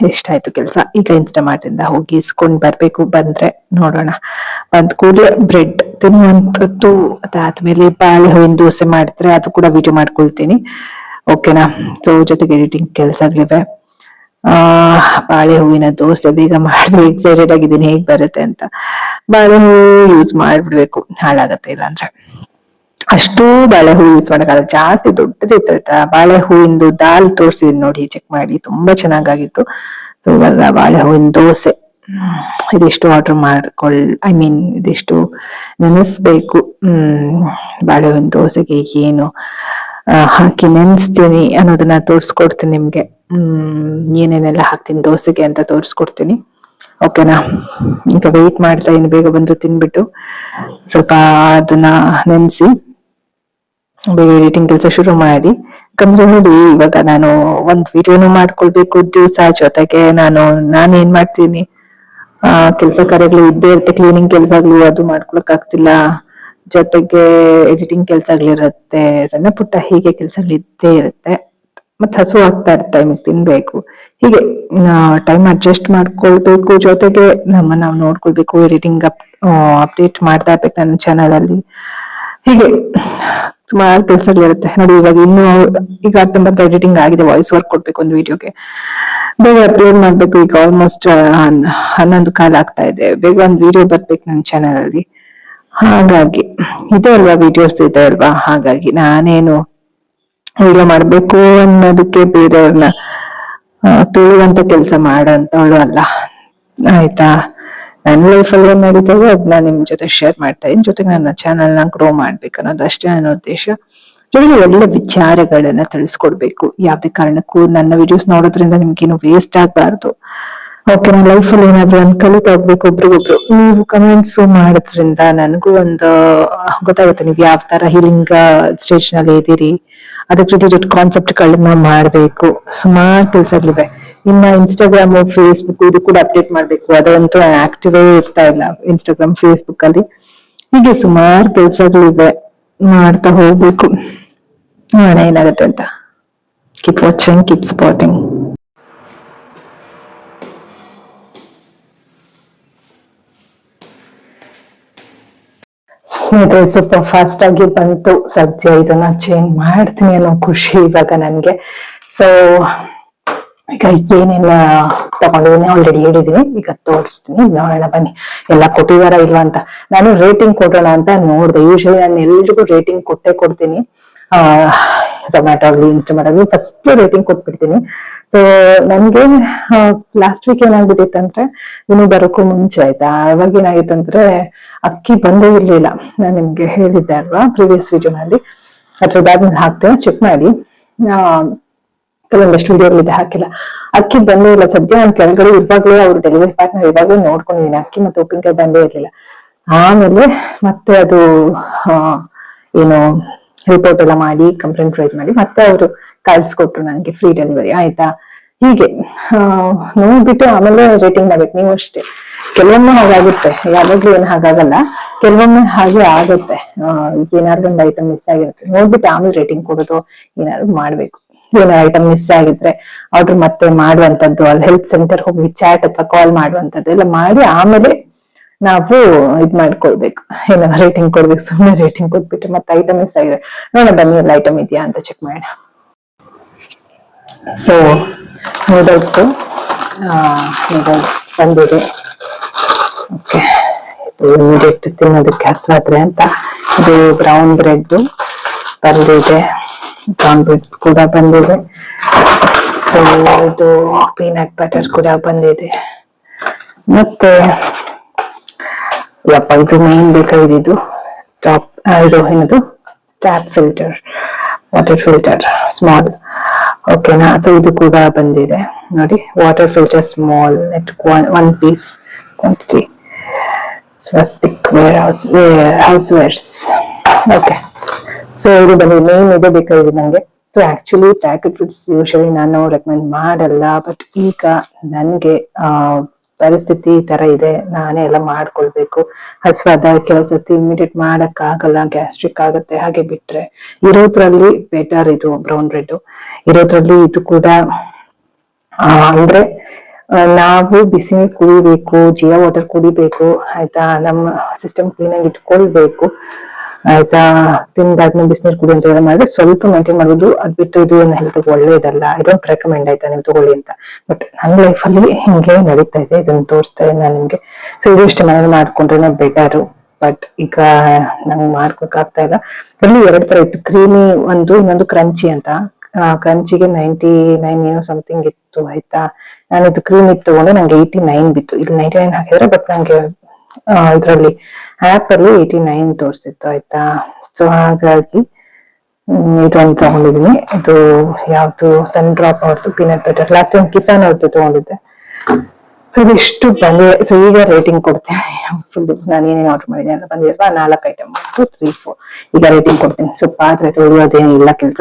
ಎಷ್ಟಾಯ್ತು ಕೆಲಸ. ಈಗ ಇನ್ಸ್ಟಾಮಾರ್ಟ್ ಇಂದ ಹೋಗಿ ಇಸ್ಕೊಂಡ್ ಬರ್ಬೇಕು. ಬಂದ್ರೆ ನೋಡೋಣ. ಬಂದ್ ಕೂಡಲೇ ಬ್ರೆಡ್ ತಿನ್ನುವಂಥದ್ದು, ಅದಾದ್ಮೇಲೆ ಬಾಳೆ ಹೂವಿನ ದೋಸೆ ಮಾಡಿದ್ರೆ ಅದು ಕೂಡ ವಿಡಿಯೋ ಮಾಡ್ಕೊಳ್ತೀನಿ, ಓಕೆನಾ? ಸೊ ಜೊತೆಗೆ ಎಡಿಟಿಂಗ್ ಕೆಲಸಗಳಿವೆ. ಬಾಳೆ ಹೂವಿನ ದೋಸೆ ಬೇಗ ಮಾಡಿ ಎಕ್ಸೈಟೆಡ್ ಆಗಿದ್ದೀನಿ, ಹೇಗ್ ಬರುತ್ತೆ ಅಂತ. ಬಾಳೆ ಹೂ ಯೂಸ್ ಮಾಡ್ಬಿಡ್ಬೇಕು, ಹಾಳಾಗತ್ತೆ ಇಲ್ಲ ಅಂದ್ರೆ. ಅಷ್ಟು ಬಾಳೆ ಹೂ ಯೂಸ್ ಮಾಡಕ್ಕಾಗಲ್ಲ, ಜಾಸ್ತಿ ದೊಡ್ಡದಿತ್ತು ಆಯ್ತಾ. ಬಾಳೆ ಹೂವಿಂದು ದಾಲ್ ತೋರ್ಸಿದೀನಿ ನೋಡಿ, ಚೆಕ್ ಮಾಡಿ, ತುಂಬಾ ಚೆನ್ನಾಗಾಗಿತ್ತು. ಸೊ ಇವಾಗ ಬಾಳೆ ಹೂವಿನ ದೋಸೆ ಇದಿಷ್ಟು ಆರ್ಡರ್ ಇದಿಷ್ಟು ನೆನೆಸ್ಬೇಕು. ಬಾಳೆ ಹೂವಿನ ದೋಸೆಗೆ ಏನು ಹಾಕಿ ನೆನ್ಸ್ತೀನಿ ಅನ್ನೋದನ್ನ ತೋರ್ಸ್ಕೊಡ್ತೀನಿ ನಿಮ್ಗೆ. ಏನೇನೆಲ್ಲ ಹಾಕ್ತೀನಿ ದೋಸೆಗೆ ಅಂತ ತೋರ್ಸ್ಕೊಡ್ತೀನಿ, ಓಕೆನಾ? ಈಗ ವೆಯ್ಟ್ ಮಾಡ್ತಾ ಇನ್ನು ಬೇಗ ಬಂದು ತಿನ್ಬಿಟ್ಟು ಸ್ವಲ್ಪ ಅದನ್ನ ನೆನ್ಸಿ ಬೇಗ ಎಡಿಟಿಂಗ್ ಕೆಲಸ ಶುರು ಮಾಡಿ. ಯಾಕಂದ್ರೆ ನೋಡಿ, ಇವಾಗ ನಾನು ಒಂದ್ ವಿಡಿಯೋನು ಮಾಡ್ಕೊಳ್ಬೇಕು ದಿವಸ, ಜೊತೆಗೆ ನಾನೇನ್ ಮಾಡ್ತೀನಿ, ಕೆಲಸ ಕಾರ್ಯಗಳು ಇದ್ದೇ ಇರುತ್ತೆ. ಕ್ಲೀನಿಂಗ್ ಕೆಲಸಗಳು ಅದು ಮಾಡ್ಕೊಳಕ್ ಆಗ್ತಿಲ್ಲ, ಜೊತೆಗೆ ಎಡಿಟಿಂಗ್ ಕೆಲಸಗಳಿರುತ್ತೆ, ಸಣ್ಣ ಪುಟ್ಟ ಹೀಗೆ ಕೆಲಸಗಳು ಇದ್ದೇ ಇರುತ್ತೆ. ಮತ್ತೆ ಹಸು ಆಗ್ತಾ ಇರುತ್ತೆ, ಟೈಮಿಗೆ ತಿನ್ಬೇಕು. ಹೀಗೆ ಟೈಮ್ ಅಡ್ಜಸ್ಟ್ ಮಾಡ್ಕೊಳ್ಬೇಕು. ಜೊತೆಗೆ ನಾವು ನೋಡ್ಕೊಳ್ಬೇಕು, ಎಡಿಟಿಂಗ್ ಅಪ್ಡೇಟ್ ಮಾಡ್ತಾ ಇರ್ಬೇಕು ನನ್ನ ಚಾನಲ್ ಅಲ್ಲಿ. ಹೀಗೆ ಸುಮಾರು ಕೆಲಸಗಳಿರುತ್ತೆ ನೋಡಿ. ಇವಾಗ ಈಗ 19 ಎಡಿಟಿಂಗ್ ಆಗಿದೆ, ವಾಯ್ಸ್ ವರ್ಕ್ ಕೊಡ್ಬೇಕು ಒಂದು ವಿಡಿಯೋಗೆ, ಬೇಗ ಅಪ್ಲೋಡ್ ಮಾಡ್ಬೇಕು. ಈಗ ಆಲ್ಮೋಸ್ಟ್ 11 ಕಾಲ ಆಗ್ತಾ ಇದೆ. ಬೇಗ ಒಂದು ವಿಡಿಯೋ ಬರ್ಬೇಕು ನನ್ನ ಚಾನಲ್ ಅಲ್ಲಿ. ಹಾಗಾಗಿ ಇದೆ ಅಲ್ವಾ, ವಿಡಿಯೋಸ್ ಇದೆ ಅಲ್ವಾ, ಹಾಗಾಗಿ ನಾನೇನು ವಿಡಿಯೋ ಮಾಡ್ಬೇಕು ಅನ್ನೋದಕ್ಕೆ ಬೇರೆಯವ್ರನ್ನ ತುಳಿಯುವಂತ ಕೆಲಸ ಮಾಡೋಂಥವಳು ಅಲ್ಲ, ಆಯ್ತಾ? ನನ್ನ ಲೈಫಲ್ಲಿ ಏನ್ ನಡೀತದೆ ಅದನ್ನ ನಿಮ್ ಜೊತೆ ಶೇರ್ ಮಾಡ್ತಾ ಇದೀನಿ. ಜೊತೆಗೆ ನನ್ನ ಚಾನಲ್ ನ ಗ್ರೋ ಮಾಡ್ಬೇಕು ಅನ್ನೋದು ಅಷ್ಟೇ ನನ್ನ ಉದ್ದೇಶ. ಜೊತೆಗೆ ಒಳ್ಳೆ ವಿಚಾರಗಳನ್ನ ತಿಳಿಸ್ಕೊಡ್ಬೇಕು. ಯಾವ್ದೇ ಕಾರಣಕ್ಕೂ ನನ್ನ ವಿಡಿಯೋಸ್ ನೋಡೋದ್ರಿಂದ ನಿಮ್ಗೇನು ವೇಸ್ಟ್ ಆಗ್ಬಾರ್ದು. ಓಕೆ, ನನ್ನ ಲೈಫ್ ಅಲ್ಲಿ ಏನಾದ್ರು ಒಂದು ಕಲಿತಾ ಹೋಗ್ಬೇಕು ಒಬ್ರಿಗೊಬ್ರು. ನೀವು ಕಮೆಂಟ್ಸ್ ಮಾಡೋದ್ರಿಂದ ನನಗೂ ಒಂದು ಗೊತ್ತಾಗುತ್ತೆ ನೀವು ಯಾವ ತರ ಹೀಲಿಂಗ್ ಸ್ಟೇಜ್ ನಲ್ಲಿ ಇದ್ದೀರಿ. ಅದಕ್ಕೆ ರಿಲೇಟೆಡ್ ಕಾನ್ಸೆಪ್ಟ್ ಗಳನ್ನ ಮಾಡ್ಬೇಕು. ಸುಮಾರು ಕೆಲ್ಸಗಳಿವೆ. ಇನ್ನ ಇನ್ಸ್ಟಾಗ್ರಾಮ್, ಫೇಸ್ಬುಕ್ ಇದು ಕೂಡ ಅಪ್ಡೇಟ್ ಮಾಡ್ಬೇಕು. ಅದಂತೂ ಆಕ್ಟಿವೇ ಇರ್ತಾ ಇಲ್ಲ ಇನ್ಸ್ಟಾಗ್ರಾಮ್, ಫೇಸ್ಬುಕ್ ಅಲ್ಲಿ. ಹೀಗೆ ಸುಮಾರು ಕೆಲ್ಸಗಳಿವೆ, ಮಾಡ್ತಾ ಹೋಗ್ಬೇಕು. ನೋಡೋಣ ಏನಾಗುತ್ತೆ ಅಂತ. Keep watching, keep supporting. ಸ್ನೇಹಿತರೆ, ಸ್ವಲ್ಪ ಫಾಸ್ಟ್ ಆಗಿ ಬಂತು. ಸದ್ಯ ಇದನ್ನ ಚೇಂಜ್ ಮಾಡ್ತೀನಿ ಅನ್ನೋ ಖುಷಿ ಇವಾಗ ನನ್ಗೆ. ಸೊ ಈಗ ಏನೇನ ತಗೊಂಡಿದ್ದೀನಿ ಆಲ್ರೆಡಿ ಹೇಳಿದೀನಿ, ಈಗ ತೋರಿಸ್ತೀನಿ. ನೋಡೋಣ ಬನ್ನಿ ಎಲ್ಲ ಕೊಟ್ಟಿದಾರ ಇಲ್ವಾ ಅಂತ. ನಾನು ರೇಟಿಂಗ್ ಕೊಡೋಣ ಅಂತ ನೋಡ್ದೆ. ಯೂಶಲಿ ನಾನು ಎಲ್ರಿಗೂ ರೇಟಿಂಗ್ ಕೊಡ್ತೀನಿ. ಝೊಮ್ಯಾಟೊ ಆಗ್ಲಿ, ಇನ್ಸ್ಟಾಮಾರ್ಟ್ ಆಗ್ಲಿ ಫಸ್ಟ್ ರೇಟಿಂಗ್ ಕೊಟ್ಬಿಡ್ತೀನಿ. ಸೊ ನನ್ಗೆ ಲಾಸ್ಟ್ ವೀಕ್ ಏನಾಗ್ಬಿಟ್ಟಿತ್ತಂದ್ರೆ, ಇನ್ನು ಬರೋಕ್ಕೂ ಮುಂಚೆ ಆಯ್ತಾ, ಅವಾಗ ಏನಾಗಿತ್ತಂದ್ರೆ ಅಕ್ಕಿ ಬಂದೇ ಇರ್ಲಿಲ್ಲ. ನಾನು ನಿಮ್ಗೆ ಹೇಳಿದ್ದೆ ಅಲ್ವಾ ಪ್ರೀವಿಯಸ್ ವಿಡಿಯೋನಲ್ಲಿ. ಅದ್ರದ್ದಾದ್ಮೇಲೆ ಹಾಕ್ತೇನೆ, ಚೆಕ್ ಮಾಡಿ. ಕೆಲವೊಂದಷ್ಟು ವಿಡಿಯೋಗಳಿದೆ ಹಾಕಿಲ್ಲ. ಅಕ್ಕಿ ಬಂದೇ ಇಲ್ಲ. ಸದ್ಯ ನಾನು ಕೆಳಗಡೆ ಇವಾಗಲೇ ಅವ್ರು ಡೆಲಿವರಿ ಪಾರ್ಟ್ನರ್ ಇವಾಗಲೇ ನೋಡ್ಕೊಂಡಿದ್ದೀನಿ. ಅಕ್ಕಿ ಮತ್ತೆ ಉಪ್ಪಿನಕಾಯಿ ಬಂದೇ ಇರ್ಲಿಲ್ಲ. ಆಮೇಲೆ ಮತ್ತೆ ಅದು ಏನು ರಿಪೋರ್ಟ್ ಎಲ್ಲ ಮಾಡಿ ಕಂಪ್ಲೇಂಟ್ ರೈಸ್ ಮಾಡಿ ಮತ್ತೆ ಅವರು ಕಳ್ಸಿಕೊಟ್ರು ನನಗೆ ಫ್ರೀ ಡೆಲಿವರಿ. ಆಯ್ತಾ, ಹೀಗೆ ನೋಡ್ಬಿಟ್ಟು ಆಮೇಲೆ ರೇಟಿಂಗ್ ಮಾಡ್ಬೇಕು. ನೀವು ಅಷ್ಟೇ, ಕೆಲವೊಮ್ಮೆ ಹಾಗಾಗುತ್ತೆ, ಯಾವಾಗ್ಲೂ ಏನು ಹಾಗಾಗಲ್ಲ, ಕೆಲವೊಮ್ಮೆ ಹಾಗೆ ಆಗುತ್ತೆ. ಏನಾದ್ರು ಒಂದು ಐಟಮ್ ಮಿಸ್ ಆಗಿರುತ್ತೆ, ನೋಡ್ಬಿಟ್ಟು ಆಮೇಲೆ ರೇಟಿಂಗ್ ಕೊಡೋದು ಏನಾದ್ರು ಮಾಡ್ಬೇಕು. ಏನಾದ್ರು ಐಟಮ್ ಮಿಸ್ ಆಗಿದ್ರೆ ಆರ್ಡರ್ ಮತ್ತೆ ಮಾಡುವಂತದ್ದು, ಅಲ್ಲಿ ಹೆಲ್ತ್ ಸೆಂಟರ್ ಹೋಗಿ ಚಾಟ್ ಅಥವಾ ಕಾಲ್ ಮಾಡುವಂತದ್ದು ಎಲ್ಲ ಮಾಡಿ ಆಮೇಲೆ ನಾವು ಇದ್ ಮಾಡ್ಕೊಳ್ಬೇಕು. ಏನೋ ರೇಟಿಂಗ್ ಕೊಡ್ಬೇಕು. ಸುಮ್ಮನೆ ರೇಟಿಂಗ್ ಕೊಟ್ಬಿಟ್ಟು ಮತ್ತೆ ಐಟಮ್ ಮಿಸ್ ಆಗಿದೆ, ನೋಡ ಬನ್ನಿ ಎಲ್ಲ ಐಟಮ್ ಇದೆಯಾ ಅಂತ ಚೆಕ್ ಮಾಡೋಣ. ಸೊ ನೂಡಲ್ಸ್ ಬಂದಿದೆ. ಓಕೆ, ಇಮಿಡಿಯೇಟ್ ತಿನ್ನೋದಕ್ಕೆ ಹಸ್ವಾದ್ರೆ ಅಂತ. ಇದು ಬ್ರೌನ್ ಬ್ರೆಡ್ ಬಂದಿದೆ, ಬ್ರೌನ್ ಬ್ರೆಡ್ ಕೂಡ ಬಂದಿದೆ. ಸೊ ಇದು ಪೀನಟ್ ಬಟರ್ ಕೂಡ ಬಂದಿದೆ. ಮತ್ತೆ ಯಪ್ಪ, ಇದು ಮೇನ್ ಬೇಕಾಗಿದ್ದು ಟಾಪ್, ಇದು ಏನದು tap filter, water filter small. ಓಕೆನಾ. ಸೊ ಇದು ಕೂಡ ಬಂದಿದೆ ನೋಡಿ, water filter small net 1 piece quantity. Swastik house wares. Okay, so ಇದು ಬಂದಿದೆ. ಮೇನ್ ಇದು ಬೇಕಾಗಿದೆ ನಂಗೆ. So actually packet foods usually ನಾನು ರೆಕಮೆಂಡ್ ಮಾಡಲ್ಲ, ಬಟ್ ಈಗ ನನ್ಗೆ ಪರಿಸ್ಥಿತಿ ಈ ತರ ಇದೆ, ನಾನೇ ಎಲ್ಲ ಮಾಡ್ಕೊಳ್ಬೇಕು. ಹಸ್ವಾದ ಕೆಲವು ಸತಿ ಇಮಿಡಿಯೇಟ್ ಮಾಡಕ್ ಆಗಲ್ಲ, ಗ್ಯಾಸ್ಟ್ರಿಕ್ ಆಗುತ್ತೆ. ಹಾಗೆ ಬಿಟ್ರೆ ಇರೋದ್ರಲ್ಲಿ ಬೆಟರ್ ಇದು ಬ್ರೌನ್ ಬ್ರೆಡ್. ಇರೋದ್ರಲ್ಲಿ ಇದು ಕೂಡ ಅಂದ್ರೆ ನಾವು ಬಿಸಿ ನೀರು ಕುಡಿಬೇಕು, ಜಿಯಾ ವಾಟರ್ ಕುಡಿಬೇಕು. ಆಯ್ತಾ, ನಮ್ಮ ಸಿಸ್ಟಮ್ ಕ್ಲೀನ್ ಆಗಿ ಇಟ್ಕೊಳ್ಬೇಕು. ಆಯ್ತಾ, ತಿಂದಾದ್ಮೇಲೆ ಬಿಸಿನೀರು ಕುಡಿ ಅಂತ ಮಾಡಿದ್ರೆ ಸ್ವಲ್ಪ ಮೇಂಟೈನ್ ಮಾಡ್ಬೋದು. ಅದ್ ಬಿಟ್ಟು ಇದು ಏನು ಹೆಲ್ತ್ ಒಳ್ಳೇದಲ್ಲ. ಐ ಡೋಂಟ್ ರೆಕಮೆಂಡ್, ಆಯ್ತಾ, ನೀವು ತಗೊಳ್ಳಿ ಅಂತ. ಬಟ್ ನನ್ನ ಲೈಫ್ ಅಲ್ಲಿ ಹಿಂಗೆ ನಡೀತಾ ಇದೆ, ಇದನ್ನ ತೋರಿಸ್ತಾ ಇದ್ದೀನಿ ನಾನು ನಿಮ್ಗೆ. ಸೊ ಇದು ಇಷ್ಟು ಮನೇಲಿ ಮಾಡ್ಕೊಂಡ್ರೆ ಬೆಟರು. ಬಟ್ ಈಗ ನಂಗೆ ಮಾಡ್ಕೊಕ್ ಆಗ್ತಾ ಇಲ್ಲ. ಅಲ್ಲಿ 2 ತರ ಇತ್ತು, ಕ್ರೀಮಿ ಒಂದು, ಇನ್ನೊಂದು ಕ್ರಂಚಿ ಅಂತ. ಕ್ರಂಚಿಗೆ 99 ಏನೋ ಸಮಥಿಂಗ್ ಇತ್ತು. ಆಯ್ತಾ, ನಾನು ಇದು ಕ್ರೀಮ್ ಇತ್ತು ತಗೊಂಡೆ, ನಂಗೆ 89 ಬಿತ್ತು. ಇಲ್ಲಿ 99 ಹಾಕಿದ್ರೆ, ಬಟ್ ನಂಗೆ ಇದ್ರಲ್ಲಿ ಆಪ್ ಅಲ್ಲಿ 89 ತೋರಿಸಿತ್ತು. ಆಯ್ತಾ, ಸೊ ಹಾಗಾಗಿ ಇದೊಂದು ತಗೊಂಡಿದೀನಿ. ಇದು ಯಾವ್ದು ಸನ್ ಡ್ರಾಪ್ ಅವ್ರದ್ದು peanut butter. Last time Kisan ಅವ್ರದ್ದು ತಗೊಂಡಿದ್ದೆ. ಸೊ ಇದಿಷ್ಟು ಬಂದಿದೆ. ಸೊ ಈಗ ರೇಟಿಂಗ್ ಕೊಡ್ತೀನಿ. ಫುಲ್ ನಾನು ಏನೇನು ಆರ್ಡರ್ ಮಾಡಿದ್ದೀನಿ ಅಂತ ಬಂದಿರಲ್ವಾ, 4 ಐಟಮ್ 1 2 3 4. ಈಗ ರೇಟಿಂಗ್ ಕೊಡ್ತೀನಿ. ಸೊ ಪಾತ್ರೆ ತೊಳೆಯೋದೇನಿಲ್ಲ ಕೆಲಸ.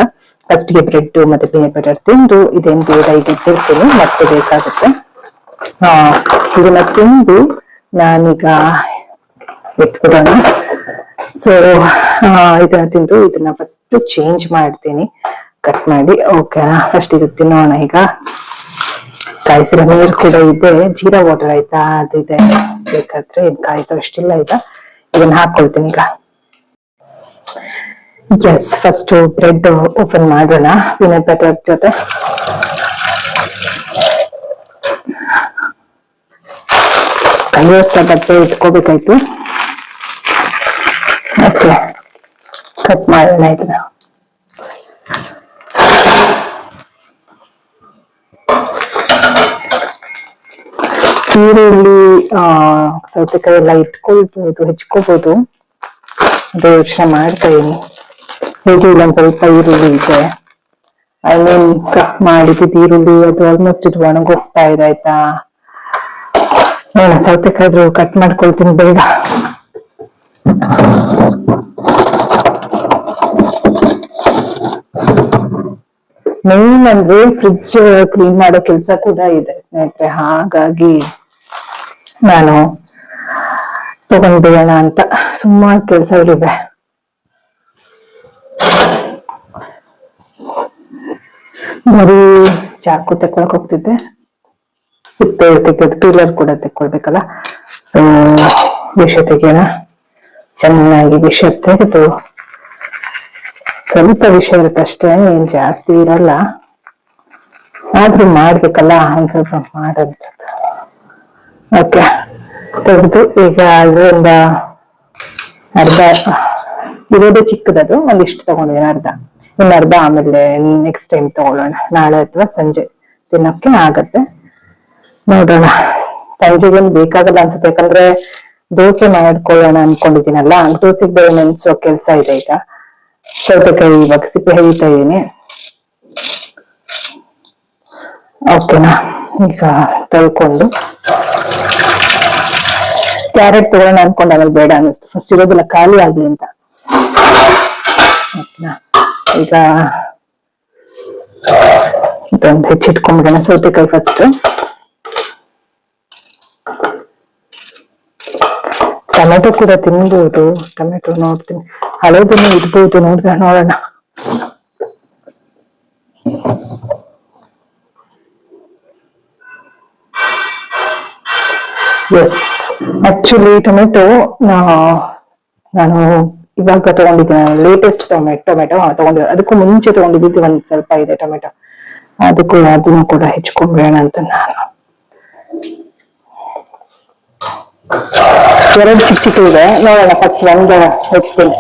ಫಸ್ಟ್ ಗೆ ಬ್ರೆಡ್ ಮತ್ತೆ ಪೀನಟ್ ಬಟರ್ ತಿಂದು ಇದೇನು ಬೇಡ ಈಗ ಇಟ್ಟಿರ್ತೀನಿ, ಮತ್ತೆ ಬೇಕಾಗುತ್ತೆ. ಇದನ್ನ ತಿಂದು ನಾನೀಗ ಇಟ್ಬಿಡೋಣ. ಸೊ ಇದನ್ನ ತಿಂದು ಇದನ್ನ ಫಸ್ಟ್ ಚೇಂಜ್ ಮಾಡ್ತೀನಿ, ಕಟ್ ಮಾಡಿ. ಓಕೆನಾ, ಫಸ್ಟ್ ಇದು ತಿನ್ನೋಣ. ಈಗ ಕಾಯಿಸಿರೋ ನೀರು ಕೂಡ ಇದೆ, ಜೀರಾ ವಾಟರ್ ಆಯ್ತಾ, ಅದಿದೆ. ಬೇಕಾದ್ರೆ ಇದು ಕಾಯಿಸೋ ಅಷ್ಟಿಲ್ಲ. ಈಗ ಇದನ್ನ ಹಾಕೊಳ್ತೀನಿ. ಈಗ ಎಸ್, ಫಸ್ಟ್ ಬ್ರೆಡ್ ಓಪನ್ ಮಾಡೋಣ ಪೀನಟ್ ಬಟರ್ ಜೊತೆ. ಕೈಯೊರ್ಸ ಬಟ್ಟೆ ಇಟ್ಕೋಬೇಕಾಯ್ತು. ಓಕೆ, ಕಟ್ ಮಾಡೋಣ ಇದನ್ನ. ಈರುಳ್ಳಿ ಸೌತೆಕಾಯಿ ಎಲ್ಲ ಇಟ್ಕೊಳ್ಬಹುದು, ಹೆಚ್ಕೋಬಹುದು. ಅದು ಯೋಚನೆ ಮಾಡ್ತಾ ಇದೀನಿ. ಹೀಗೆ ಇಲ್ಲೊಂದ್ ಸ್ವಲ್ಪ ಈರುಳ್ಳಿ ಇದೆ. ಐ ಮೀನ್ ಕಟ್ ಮಾಡಿದ್ದು ಈರುಳ್ಳಿ ಅದು ಆಲ್ಮೋಸ್ಟ್ ಇದು ಒಣಗೋಗ್ತಾ ಇದೆ ಆಯ್ತಾ. ಸೌತೆಕಾಯ್ದು ಕಟ್ ಮಾಡ್ಕೊಳ್ತೀನಿ ಬೇಗ. ಮೇನ್ ಅಂದ್ರೆ ಫ್ರಿಡ್ಜ್ ಕ್ಲೀನ್ ಮಾಡೋ ಕೆಲ್ಸ ಕೂಡ ಇದೆ ಸ್ನೇಹಿತರೆ, ಹಾಗಾಗಿ ನಾನು ತಗೊಂಡ್ಬಿಡೋಣ ಅಂತ ಸುಮಾರು ಕೆಲ್ಸಗಳಿವೆ. ಬರೀ ಚಾಕು ತಕೊಳಕ್ ಹೋಗ್ತಿದ್ದೆ, ಸಿಪ್ಪೆ ತೆಗೆದು ಪೀಲರ್ ಕೂಡ ತೆಕ್ಕೊಳ್ಬೇಕಲ್ಲ. ಸೊ ವಿಷ ತೆಗೆಯೋಣ, ಚೆನ್ನಾಗಿ ವಿಷ ತೆಗೆದು, ಸ್ವಲ್ಪ ವಿಷ ಇರುತ್ತೆ ಅಷ್ಟೇ, ಏನ್ ಜಾಸ್ತಿ ಇರಲ್ಲ, ಆದ್ರೂ ಮಾಡ್ಬೇಕಲ್ಲ ಒಂದ್ ಸ್ವಲ್ಪ ಮಾಡೋದು. ಓಕೆ, ತೆಗೆದು ಈಗ ಅದರಿಂದ ಅರ್ಧ ಇರೋದೇ ಚಿಕ್ಕದದು, ಒಂದಿಷ್ಟು ತಗೊಂಡಿದ್ದೀನಿ, ಇನ್ನು ಅರ್ಧ ಆಮೇಲೆ ನೆಕ್ಸ್ಟ್ ಟೈಮ್ ತಗೊಳ್ಳೋಣ, ನಾಳೆ ಅಥವಾ ಸಂಜೆ ತಿನ್ನಕ್ಕೆ ಆಗತ್ತೆ, ನೋಡೋಣ. ಸಂಜೆಗೇನು ಬೇಕಾಗಲ್ಲ ಅನ್ಸುತ್ತೆ, ಯಾಕಂದ್ರೆ ದೋಸೆ ಮಾಡ್ಕೊಳ್ಳೋಣ ಅನ್ಕೊಂಡಿದ್ದೀನಲ್ಲ, ದೋಸೆಗೆ ಬೇರೆ ನೆನ್ಸೋ ಕೆಲ್ಸ ಇದೆ. ಈಗ ಸೌತೆಕಾಯಿ ಇವಾಗ ಸಿಪ್ಪೆ ಹೆರಿತಾ ಇದೀನಿ. ಓಕೆನಾ, ಈಗ ತೊಳ್ಕೊಂಡು ಕ್ಯಾರೆಟ್ ತಗೋಣ ಅನ್ಕೊಂಡು ಆಮೇಲೆ ಬೇಡ ಅನ್ನಿಸ್ತು, ಫಸ್ಟ್ ಇರೋದಿಲ್ಲ ಖಾಲಿ ಆಗ್ಲಿ ಅಂತ. ಈಗ ಇದೊಂದು ಹೆಚ್ಚಿಟ್ಕೊಂಡ್ಬಿಡೋಣ ಸೌತೆಕಾಯಿ ಫಸ್ಟ್. ಟೊಮೆಟೊ ಕೂಡ ತಿನ್ಬಹುದು, ಟೊಮೆಟೊ ನೋಡ್ತೀನಿ, ಹಳೇದನ್ನು ಇರ್ಬೋದು, ನೋಡೋಣ. ಎಸ್, ಆಕ್ಚುಲಿ ಟೊಮೆಟೊ ನಾನು ಇವಾಗ ತಗೊಂಡಿದ್ದೀನಿ, ಲೇಟೆಸ್ಟ್ ಟೊಮೆಟೊ ತಗೊಂಡಿದ್ದೆ, ಅದಕ್ಕೂ ಮುಂಚೆ ತಗೊಂಡಿದ್ದು ಒಂದ್ ಸ್ವಲ್ಪ ಇದೆ ಟೊಮೆಟೊ, ಅದನ್ನು ಕೂಡ ಹೆಚ್ಕೊಂಡ್ಬೇಡ ಅಂತ ನಾನು. ಎರಡು ಚಿಕ್ಕ ಇದೆ, ನೋಡೋಣ, ಫಸ್ಟ್ ಒಂದು ಹೆಚ್ಚಿದ್ದೀನಿ.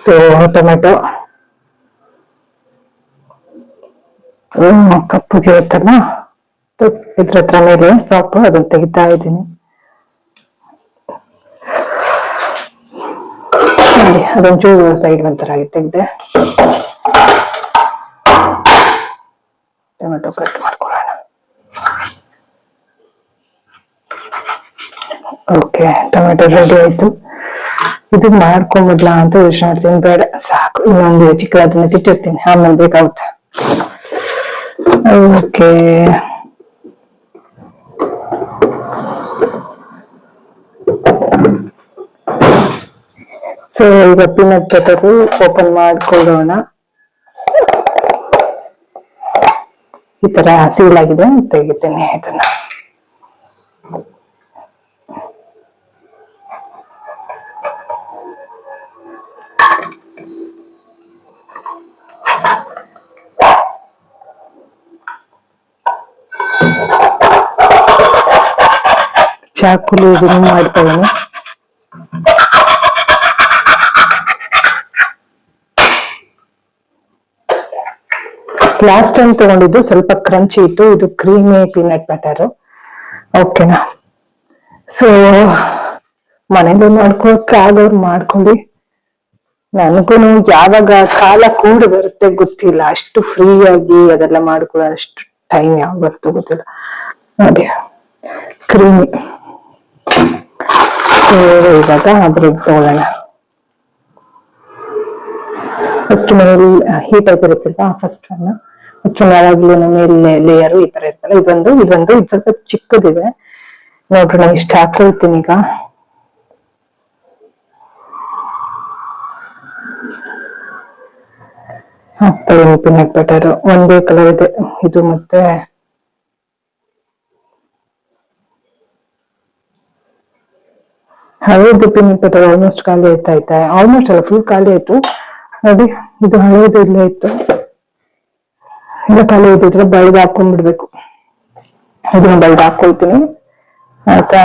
ಸೊ ಟೊಮೆಟೊ ಕಪ್ಪುಗೆ ಇರುತ್ತಲ್ಲ ಇದ್ರ ಹತ್ರ ಮೇಲೆ ಸಾಕು, ಅದನ್ನ ತೆಗಿತಾ ಇದ್ದೀನಿ. ಅದೊಂಚೂರು ಸೈಡ್ ಒಂಥರ ತೆಗ್ದೆ. ಟೊಮೆಟೊ ಕಟ್ ಮಾಡ್ಕೊಳ್ಳೋಣ. ಓಕೆ, ಟೊಮೆಟೊ ರೆಡಿ ಆಯ್ತು. ಇದು ಮಾಡ್ಕೊಂಬಿಡ್ಲಾ ಅಂತ ಯೋಚನೆ ಮಾಡ್ತೀನಿ, ಬೇಡ ಸಾಕು, ಇನ್ನೊಂದು ಚಿಕ್ಕದನ್ನ ತಿಟ್ಟಿರ್ತೀನಿ, ಆಮೇಲೆ ಬೇಕಾಗುತ್ತೆ. ಓಕೆ, ಸೊ ಈಗ ಪೀನಟ್ ಬಟರ್ ಓಪನ್ ಮಾಡ್ಕೊಳ್ಳೋಣ. ಈ ತರ ಸೀಲ್ ಆಗಿದೆ, ತೆಗಿತೇನೆ ಇದನ್ನ. ಚಾಕುಲಿ ಇದನ್ನು ಮಾಡ್ತಾ ಇದ್ದೀನಿ. ಲಾಸ್ಟ್ ಟೈಮ್ ತಗೊಂಡಿದ್ದು ಸ್ವಲ್ಪ ಕ್ರಂಚಿ ಇತ್ತು, ಇದು ಕ್ರೀಮಿ ಪೀನಟ್ ಬಟರ್. ಓಕೆನಾ, ಸೊ ಮನೇಲಿ ಮಾಡ್ಕೊಳಕ್ಕೆ ಆಗೋರು ಮಾಡ್ಕೊಂಡು, ನನಗೂ ಯಾವಾಗ ಕಾಲ ಕೂಡ ಬರುತ್ತೆ ಗೊತ್ತಿಲ್ಲ, ಅಷ್ಟು ಫ್ರೀ ಆಗಿ ಅದೆಲ್ಲ ಮಾಡ್ಕೊಳ್ಳೋ ಅಷ್ಟು ಟೈಮ್ ಯಾವಾಗ ಬರ್ತೋ ಗೊತ್ತಿಲ್ಲ. ನೋಡಿ ಕ್ರೀಮಿ. ಸೊ ಇವಾಗ ಬ್ರೆಡ್ ತಗೊಳ್ಳೋಣ. ಫಸ್ಟ್ ಮೇಲೆ ಹೀಟ್ ಆಗಿರುತ್ತಲ್ವಾ, ಫಸ್ಟ್ ಯಾವಾಗ್ಲೂ ಮೇಲೆ ಲೇಯರು ಈ ತರ ಇರ್ತಲ್ಲ, ಇದೊಂದು ಇದು ಸ್ವಲ್ಪ ಚಿಕ್ಕದಿದೆ, ನೋಡ್ರಿ ನಾನು ಇಷ್ಟ ಹಾಕೊಳ್ತೀನಿ. ಈಗ ಹಾಕ್ತೀನಿ ಪೀನಟ್ ಬಟರ್, ಒಂದೇ ಕಲರ್ ಇದೆ ಇದು, ಮತ್ತೆ ಹಳೇದು ಪೀನಟ್ ಬಟರ್ ಆಲ್ಮೋಸ್ಟ್ ಖಾಲಿ ಆಯ್ತಾ, ಆಲ್ಮೋಸ್ಟ್ ಅಲ್ಲ, ಫುಲ್ ಖಾಲಿ ಆಯ್ತು. ನೋಡಿ, ಇದು ಹಳೇದು ಇಲ್ಲೇ ಇತ್ತು, ಇಲ್ಲ ಖಾಲಿ ಇದ್ದಿದ್ರೆ ಬಳ್ದು ಹಾಕೊಂಡ್ಬಿಡ್ಬೇಕು. ಇದನ್ನ ಬಳ್ದು ಹಾಕೊಳ್ತೀನಿ ಆಯ್ತಾ.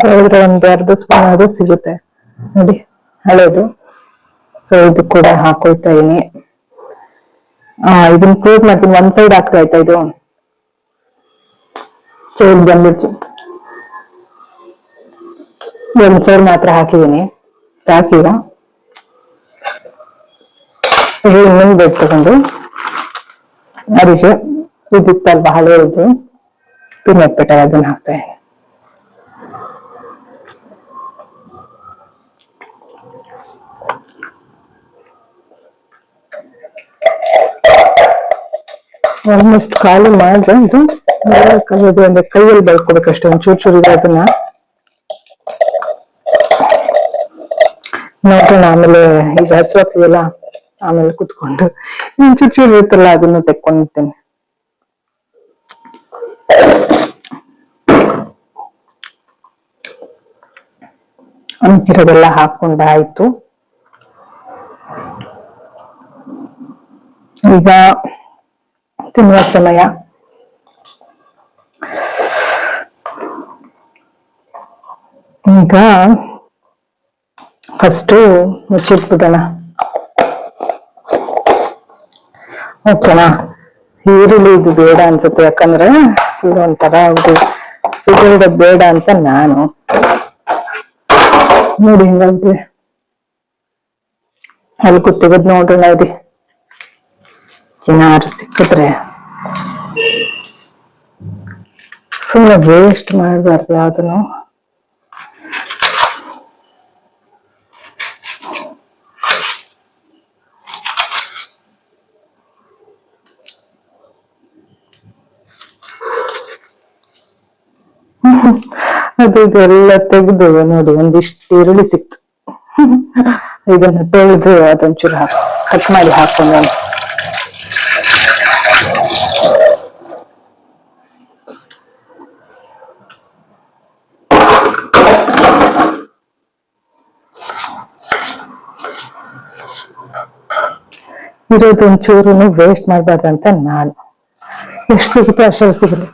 ಹೇಳಿದ್ರೆ ಒಂದ್ 2 ಸ್ಪೂನ್ ಅದು ಸಿಗುತ್ತೆ ನೋಡಿ, ಹಳೇದು. ಸೊ ಇದು ಕೂಡ ಹಾಕೊಳ್ತಾ ಇದೀನಿ. ಇದನ್ನ ಕ್ಲೋಸ್ ಮಾಡ್ತೀನಿ. ಒಂದ್ ಸೈಡ್ ಆಗ್ತಾ ಆಯ್ತಾ ಇದು ಚೇಂಜ್ ಬಂದ್ಬಿಟ್ಟು ಒಂದ್ ಸೈಡ್ ಮಾತ್ರ ಹಾಕಿದೀನಿ, ಸಾಕೀಗ. ಇನ್ನೊಂದು ಬೇಕ್ ತಗೊಂಡು ಅದಕ್ಕೆ ಇದಿತ್ತಲ್ವಾ ಹಳೆಯದು ಪೀನಟ್ ಬಟರ್, ಅದನ್ನ ಹಾಕ್ತಾ ಇದ್ದೀನಿ. ಆಲ್ಮೋಸ್ಟ್ ಖಾಲಿ ಮಾಡಿದ್ರೆ ಇದು ಅಂದ್ರೆ ಕೈಯಲ್ಲಿ ಬೆಳ್ಕೊಬೇಕಷ್ಟೇ, ಒಂದು ಚೂರು ಚೂರು ಇದೆ. ಅದನ್ನ ನೋಡೋಣ ಆಮೇಲೆ, ಈಗ ಹಸುವಾಗ್ತಿದೆಯಲ್ಲ, ಆಮೇಲೆ ಕುತ್ಕೊಂಡು ಚೂರು ಚೂರು ಇರುತ್ತಲ್ಲ ಅದನ್ನು ತೆಕ್ಕೊಂಡಿರ್ತೇನೆ. ಅಂತಿರೋದೆಲ್ಲ ಹಾಕೊಂಡಾಯ್ತು. ಈಗ ತಿನ್ನುವ ಸಮಯ. ಈಗ ಫಸ್ಟು ಮುಚ್ಚಿಟ್ಬಿಡೋಣ, ಓಕೆನಾ. ಈರುಳ್ಳಿ ಇದು ಬೇಡ ಅನ್ಸುತ್ತೆ, ಯಾಕಂದ್ರೆ ಇದು ಒಂಥರ ಇದು ಬೇಡ ಅಂತ ನಾನು ನೋಡಿ ಹಿಂಗಂತೆ ಅಲ್ಲಿ ತೆಗೆದು ನೋಡೋಣ. ಇದೆ ಏನಾದ್ರು ಸಿಕ್ಕಿದ್ರೆ ಸುಮ್ಮನೆ ವೇಸ್ಟ್ ಮಾಡಬಾರ್ದು ಯಾವ್ದನ್ನು. ಅದು ಇದೆಲ್ಲ ತೆಗೆದು ನೋಡಿ ಒಂದಿಷ್ಟು ಈರುಳ್ಳಿ ಸಿಕ್ತು. ಇದನ್ನ ತೊಳೆದು ಅದೊಂಚೂರು ಕಟ್ ಮಾಡಿ ಹಾಕೊಂಡು ಇರೋದೊಂಚೂರು ವೇಸ್ಟ್ ಮಾಡ್ಬಾರ್ದಂತ ನಾನು. ಎಷ್ಟು ಸಿಗುತ್ತೆ ಅಷ್ಟು ಸಿಗುತ್ತೆ.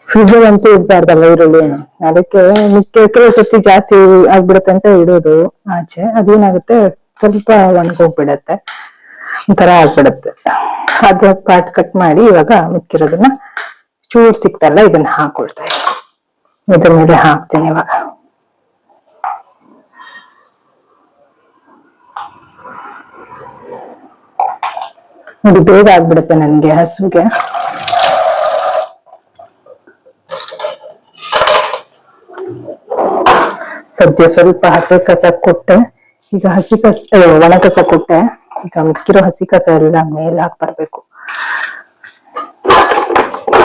ಫ್ರಿಜ್ ಅಂತೂ ಇಡ್ಬಾರ್ದಲ್ಲ ಈರುಳ್ಳಿ, ಅದಕ್ಕೆ ಕೆಲವು ಸತಿ ಜಾಸ್ತಿ ಆಗ್ಬಿಡುತ್ತೆ ಅಂತ ಇಡೋದು ಆಚೆ. ಅದೇನಾಗುತ್ತೆ, ಸ್ವಲ್ಪ ಒಣಗೋಗ್ಬಿಡತ್ತೆ, ಒಂಥರ ಆಗ್ಬಿಡತ್ತೆ. ಅದ್ರ ಪಾರ್ಟ್ ಕಟ್ ಮಾಡಿ ಇವಾಗ ಮಿಕ್ಕಿರೋದನ್ನ ಚೂರ್ ಸಿಕ್ತಲ್ಲ ಇದನ್ನ ಹಾಕೊಳ್ತಾ ಇದ್ದೀನಿ. ಇದ್ರ ಮೇಲೆ ಹಾಕ್ತೀನಿ ಇವಾಗ. ಇದು ಬೇಗ ಆಗ್ಬಿಡುತ್ತೆ ನನ್ಗೆ ಹಸುಗೆ. ಸದ್ಯ ಸ್ವಲ್ಪ ಹಸಿ ಕಸ ಕೊಟ್ಟೆ, ಈಗ ಹಸಿ ಕಸ ಒಣ ಕಸ ಕೊಟ್ಟೆ. ಈಗ ಮಿಕ್ಕಿರೋ ಹಸಿ ಕಸ ಎಲ್ಲ ಮೇಲೆ ಹಾಕ್ ಬರ್ಬೇಕು,